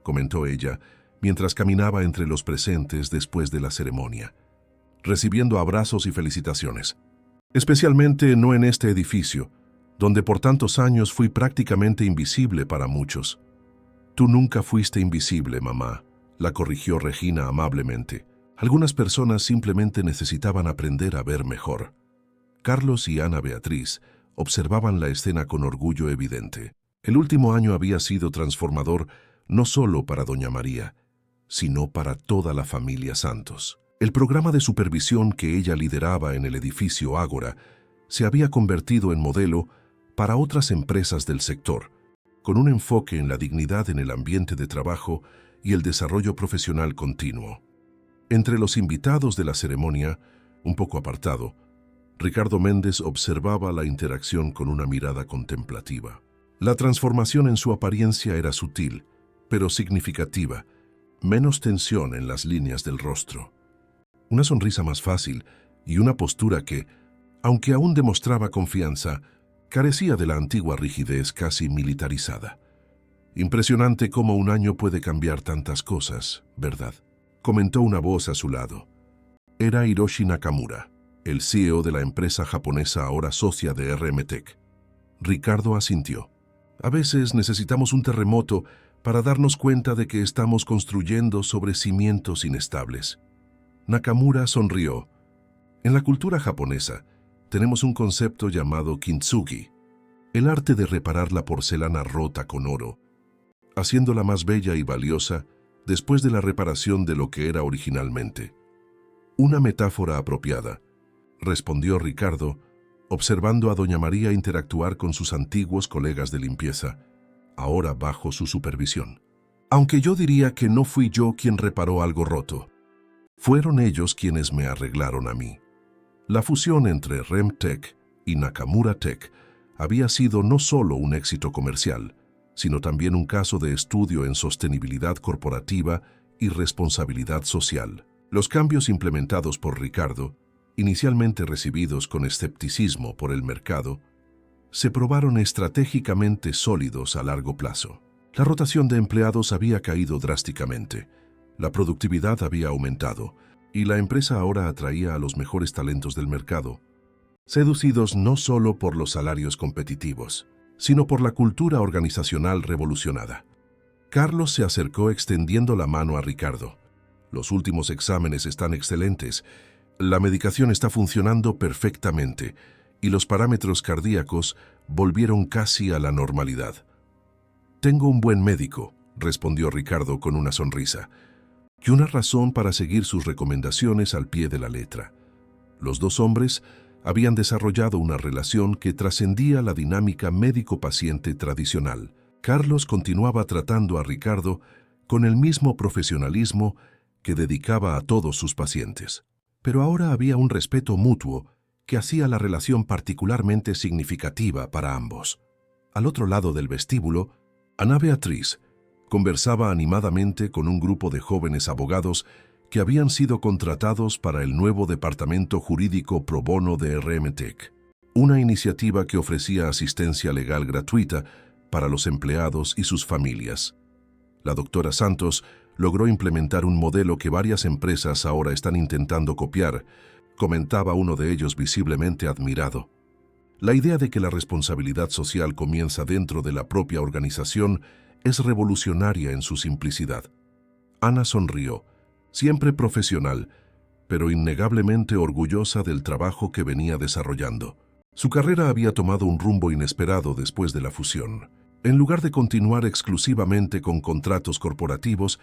comentó ella, mientras caminaba entre los presentes después de la ceremonia, recibiendo abrazos y felicitaciones. «Especialmente no en este edificio, donde por tantos años fui prácticamente invisible para muchos». «Tú nunca fuiste invisible, mamá», la corrigió Regina amablemente. Algunas personas simplemente necesitaban aprender a ver mejor. Carlos y Ana Beatriz observaban la escena con orgullo evidente. El último año había sido transformador no solo para Doña María, sino para toda la familia Santos. El programa de supervisión que ella lideraba en el edificio Ágora se había convertido en modelo para otras empresas del sector, con un enfoque en la dignidad en el ambiente de trabajo y el desarrollo profesional continuo. Entre los invitados de la ceremonia, un poco apartado, Ricardo Méndez observaba la interacción con una mirada contemplativa. La transformación en su apariencia era sutil, pero significativa, menos tensión en las líneas del rostro. Una sonrisa más fácil y una postura que, aunque aún demostraba confianza, carecía de la antigua rigidez casi militarizada. «Impresionante cómo un año puede cambiar tantas cosas, ¿verdad?», comentó una voz a su lado. Era Hiroshi Nakamura, el CEO de la empresa japonesa ahora socia de RMTech. Ricardo asintió. «A veces necesitamos un terremoto para darnos cuenta de que estamos construyendo sobre cimientos inestables». Nakamura sonrió. «En la cultura japonesa tenemos un concepto llamado kintsugi, el arte de reparar la porcelana rota con oro, haciéndola más bella y valiosa después de la reparación de lo que era originalmente». «Una metáfora apropiada», respondió Ricardo, observando a Doña María interactuar con sus antiguos colegas de limpieza, ahora bajo su supervisión. «Aunque yo diría que no fui yo quien reparó algo roto. Fueron ellos quienes me arreglaron a mí». La fusión entre RMTech y Nakamura Tech había sido no solo un éxito comercial, sino también un caso de estudio en sostenibilidad corporativa y responsabilidad social. Los cambios implementados por Ricardo, inicialmente recibidos con escepticismo por el mercado, se probaron estratégicamente sólidos a largo plazo. La rotación de empleados había caído drásticamente, la productividad había aumentado y la empresa ahora atraía a los mejores talentos del mercado, seducidos no solo por los salarios competitivos, sino por la cultura organizacional revolucionada. Carlos se acercó extendiendo la mano a Ricardo. «Los últimos exámenes están excelentes, la medicación está funcionando perfectamente y los parámetros cardíacos volvieron casi a la normalidad». «Tengo un buen médico», respondió Ricardo con una sonrisa, «y una razón para seguir sus recomendaciones al pie de la letra». Los dos hombres habían desarrollado una relación que trascendía la dinámica médico-paciente tradicional. Carlos continuaba tratando a Ricardo con el mismo profesionalismo que dedicaba a todos sus pacientes. Pero ahora había un respeto mutuo que hacía la relación particularmente significativa para ambos. Al otro lado del vestíbulo, Ana Beatriz, Conversaba animadamente con un grupo de jóvenes abogados que habían sido contratados para el nuevo departamento jurídico pro bono de RMTech, una iniciativa que ofrecía asistencia legal gratuita para los empleados y sus familias. La doctora Santos logró implementar un modelo que varias empresas ahora están intentando copiar, comentaba uno de ellos visiblemente admirado. La idea de que la responsabilidad social comienza dentro de la propia organización es revolucionaria en su simplicidad. Ana sonrió, siempre profesional, pero innegablemente orgullosa del trabajo que venía desarrollando. Su carrera había tomado un rumbo inesperado después de la fusión. En lugar de continuar exclusivamente con contratos corporativos,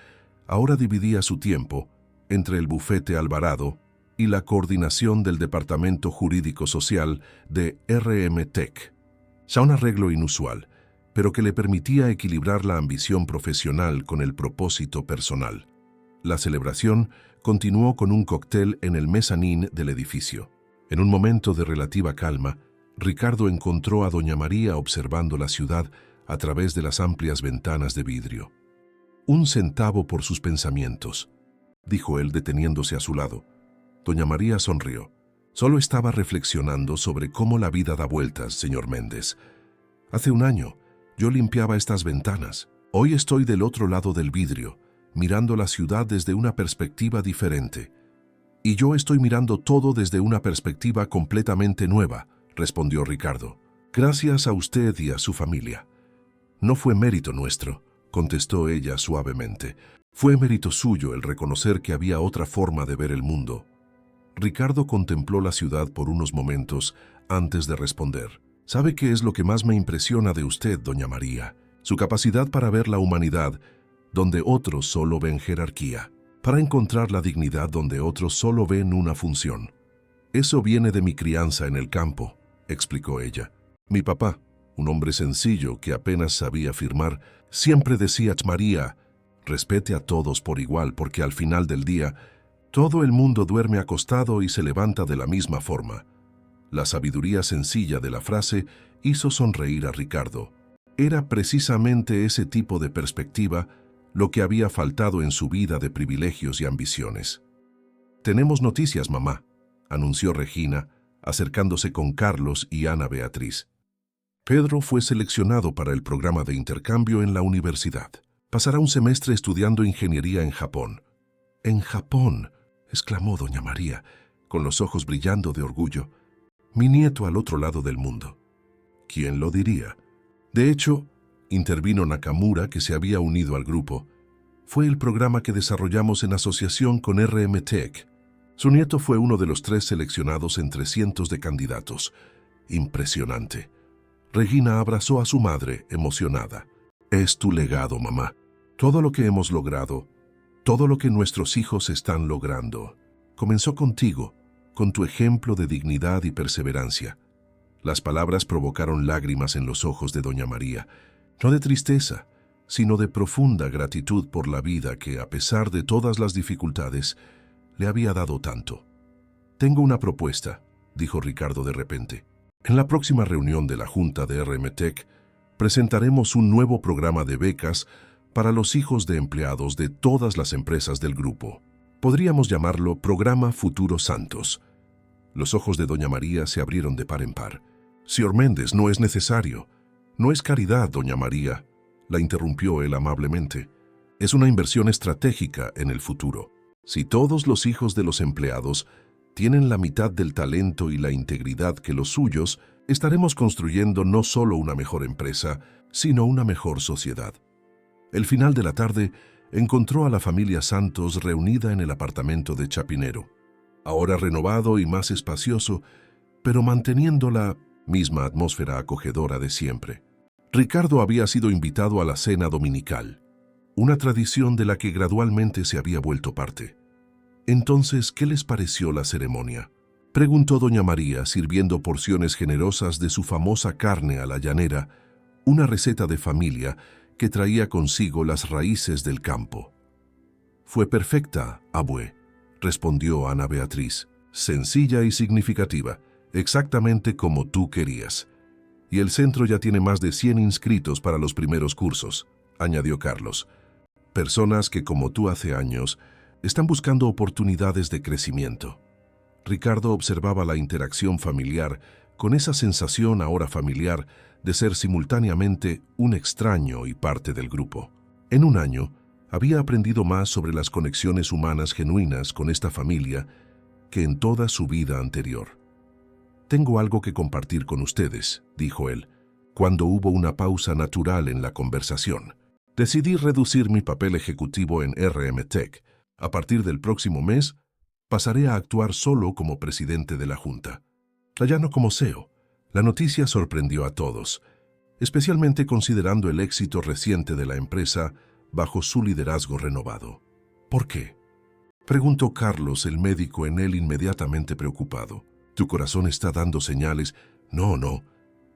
ahora dividía su tiempo entre el bufete Alvarado y la coordinación del Departamento Jurídico Social de RMTech. Ya un arreglo inusual, pero que le permitía equilibrar la ambición profesional con el propósito personal. La celebración continuó con un cóctel en el mezanín del edificio. En un momento de relativa calma, Ricardo encontró a doña María observando la ciudad a través de las amplias ventanas de vidrio. «Un centavo por sus pensamientos», dijo él deteniéndose a su lado. Doña María sonrió. «Solo estaba reflexionando sobre cómo la vida da vueltas, señor Méndez. Hace un año, yo limpiaba estas ventanas. Hoy estoy del otro lado del vidrio, mirando la ciudad desde una perspectiva diferente. Y yo estoy mirando todo desde una perspectiva completamente nueva», respondió Ricardo. «Gracias a usted y a su familia». «No fue mérito nuestro», contestó ella suavemente. «Fue mérito suyo el reconocer que había otra forma de ver el mundo». Ricardo contempló la ciudad por unos momentos antes de responder. «¿Sabe qué es lo que más me impresiona de usted, doña María? Su capacidad para ver la humanidad donde otros solo ven jerarquía, para encontrar la dignidad donde otros solo ven una función. Eso viene de mi crianza en el campo», explicó ella. «Mi papá, un hombre sencillo que apenas sabía firmar, siempre decía: María, respete a todos por igual, porque al final del día, todo el mundo duerme acostado y se levanta de la misma forma». La sabiduría sencilla de la frase hizo sonreír a Ricardo. Era precisamente ese tipo de perspectiva lo que había faltado en su vida de privilegios y ambiciones. «Tenemos noticias, mamá», anunció Regina, acercándose con Carlos y Ana Beatriz. Pedro fue seleccionado para el programa de intercambio en la universidad. Pasará un semestre estudiando ingeniería en Japón. «¿En Japón?», exclamó doña María, con los ojos brillando de orgullo. «Mi nieto al otro lado del mundo». «¿Quién lo diría?». De hecho, intervino Nakamura, que se había unido al grupo. «Fue el programa que desarrollamos en asociación con RMTech. Su nieto fue uno de los 3 seleccionados entre cientos de candidatos. Impresionante». Regina abrazó a su madre, emocionada. «Es tu legado, mamá. Todo lo que hemos logrado, todo lo que nuestros hijos están logrando, comenzó contigo, con tu ejemplo de dignidad y perseverancia». Las palabras provocaron lágrimas en los ojos de doña María, no de tristeza, sino de profunda gratitud por la vida que, a pesar de todas las dificultades, le había dado tanto. «Tengo una propuesta», dijo Ricardo de repente. «En la próxima reunión de la Junta de RMTech, presentaremos un nuevo programa de becas para los hijos de empleados de todas las empresas del grupo. Podríamos llamarlo Programa Futuro Santos». Los ojos de doña María se abrieron de par en par. «Señor Méndez, no es necesario. No es caridad, doña María», la interrumpió él amablemente. «Es una inversión estratégica en el futuro. Si todos los hijos de los empleados tienen la mitad del talento y la integridad que los suyos, estaremos construyendo no solo una mejor empresa, sino una mejor sociedad». El final de la tarde encontró a la familia Santos reunida en el apartamento de Chapinero, ahora renovado y más espacioso, pero manteniendo la misma atmósfera acogedora de siempre. Ricardo había sido invitado a la cena dominical, una tradición de la que gradualmente se había vuelto parte. «Entonces, ¿qué les pareció la ceremonia?», preguntó doña María, sirviendo porciones generosas de su famosa carne a la llanera, una receta de familia que traía consigo las raíces del campo. «Fue perfecta, abue», respondió Ana Beatriz, «sencilla y significativa, exactamente como tú querías. Y el centro ya tiene más de 100 inscritos para los primeros cursos». añadió Carlos. Personas que, como tú hace años, están buscando oportunidades de crecimiento. Ricardo observaba la interacción familiar con esa sensación ahora familiar de ser simultáneamente un extraño y parte del grupo. En un año, había aprendido más sobre las conexiones humanas genuinas con esta familia que en toda su vida anterior. «Tengo algo que compartir con ustedes», dijo él, cuando hubo una pausa natural en la conversación. «Decidí reducir mi papel ejecutivo en RM Tech. A partir del próximo mes, pasaré a actuar solo como presidente de la Junta. Ya no como CEO». La noticia sorprendió a todos, especialmente considerando el éxito reciente de la empresa bajo su liderazgo renovado. «¿Por qué?», preguntó Carlos, el médico, en él inmediatamente preocupado. «Tu corazón está dando señales». «No, no»,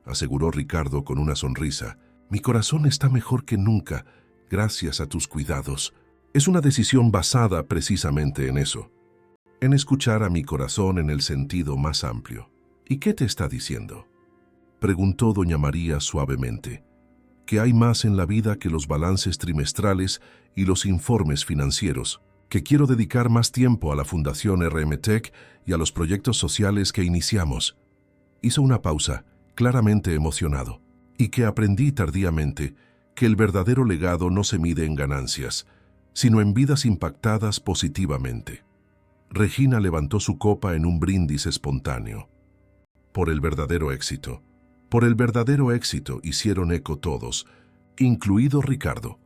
aseguró Ricardo con una sonrisa. «Mi corazón está mejor que nunca, gracias a tus cuidados. Es una decisión basada precisamente en eso, en escuchar a mi corazón en el sentido más amplio». «¿Y qué te está diciendo?», preguntó doña María suavemente. «Que hay más en la vida que los balances trimestrales y los informes financieros, que quiero dedicar más tiempo a la Fundación RM Tech y a los proyectos sociales que iniciamos». Hizo una pausa, claramente emocionado, «y que aprendí tardíamente que el verdadero legado no se mide en ganancias, sino en vidas impactadas positivamente». Regina levantó su copa en un brindis espontáneo. «Por el verdadero éxito». «Por el verdadero éxito», hicieron eco todos, incluido Ricardo.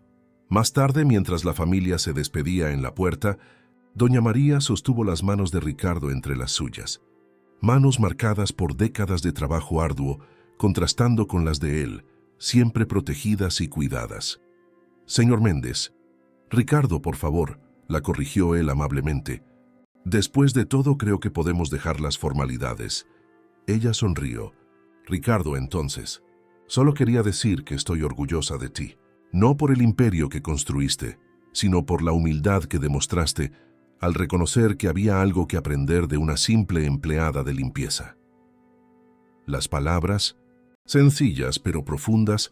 Más tarde, mientras la familia se despedía en la puerta, doña María sostuvo las manos de Ricardo entre las suyas. Manos marcadas por décadas de trabajo arduo, contrastando con las de él, siempre protegidas y cuidadas. «Señor Méndez». «Ricardo, por favor», la corrigió él amablemente. «Después de todo, creo que podemos dejar las formalidades». Ella sonrió. «Ricardo, entonces, solo quería decir que estoy orgullosa de ti, no por el imperio que construiste, sino por la humildad que demostraste al reconocer que había algo que aprender de una simple empleada de limpieza». Las palabras, sencillas pero profundas,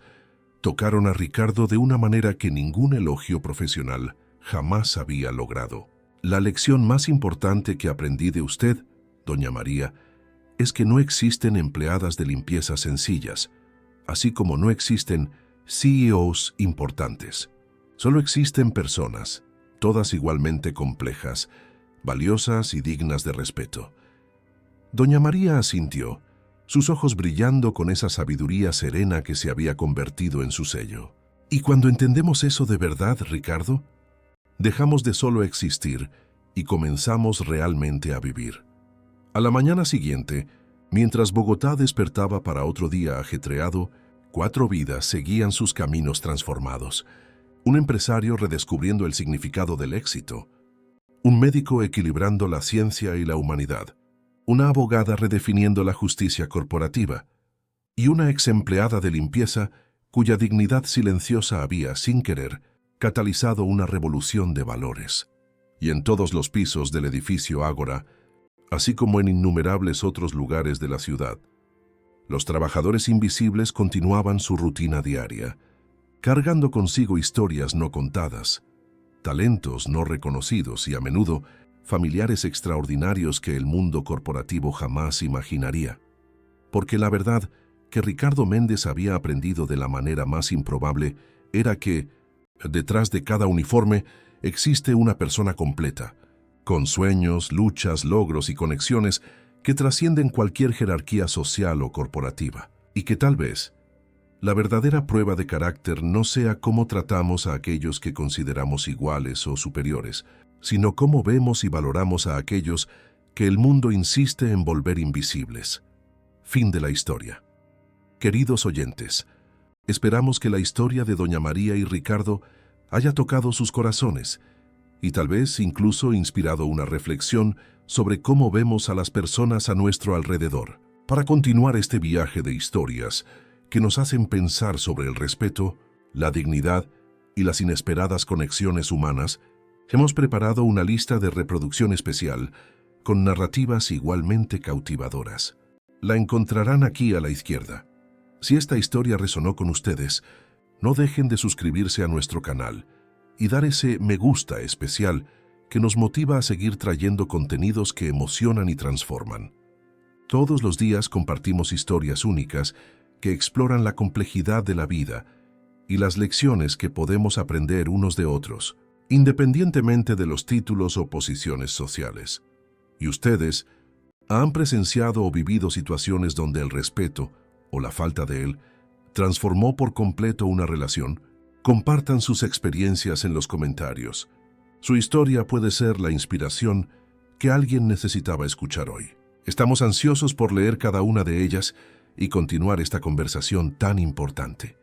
tocaron a Ricardo de una manera que ningún elogio profesional jamás había logrado. «La lección más importante que aprendí de usted, doña María, es que no existen empleadas de limpieza sencillas, así como no existen CEOs importantes. Solo existen personas, todas igualmente complejas, valiosas y dignas de respeto». Doña María asintió, sus ojos brillando con esa sabiduría serena que se había convertido en su sello. «Y cuando entendemos eso de verdad, Ricardo, dejamos de solo existir y comenzamos realmente a vivir». A la mañana siguiente, mientras Bogotá despertaba para otro día ajetreado, 4 vidas seguían sus caminos transformados. Un empresario redescubriendo el significado del éxito, un médico equilibrando la ciencia y la humanidad, una abogada redefiniendo la justicia corporativa y una ex empleada de limpieza cuya dignidad silenciosa había, sin querer, catalizado una revolución de valores. Y en todos los pisos del edificio Ágora, así como en innumerables otros lugares de la ciudad, los trabajadores invisibles continuaban su rutina diaria, cargando consigo historias no contadas, talentos no reconocidos y a menudo familiares extraordinarios que el mundo corporativo jamás imaginaría. Porque la verdad que Ricardo Méndez había aprendido de la manera más improbable era que, detrás de cada uniforme, existe una persona completa, con sueños, luchas, logros y conexiones que trascienden cualquier jerarquía social o corporativa, y que tal vez la verdadera prueba de carácter no sea cómo tratamos a aquellos que consideramos iguales o superiores, sino cómo vemos y valoramos a aquellos que el mundo insiste en volver invisibles. Fin de la historia. Queridos oyentes, esperamos que la historia de doña María y Ricardo haya tocado sus corazones y tal vez incluso inspirado una reflexión sobre cómo vemos a las personas a nuestro alrededor. Para continuar este viaje de historias que nos hacen pensar sobre el respeto, la dignidad y las inesperadas conexiones humanas, hemos preparado una lista de reproducción especial con narrativas igualmente cautivadoras. La encontrarán aquí a la izquierda. Si esta historia resonó con ustedes, No dejen de suscribirse a nuestro canal y dar ese me gusta especial que nos motiva a seguir trayendo contenidos que emocionan y transforman. Todos los días compartimos historias únicas que exploran la complejidad de la vida y las lecciones que podemos aprender unos de otros, independientemente de los títulos o posiciones sociales. ¿Y ustedes han presenciado o vivido situaciones donde el respeto, o la falta de él, transformó por completo una relación? Compartan sus experiencias en los comentarios. Su historia puede ser la inspiración que alguien necesitaba escuchar hoy. Estamos ansiosos por leer cada una de ellas y continuar esta conversación tan importante.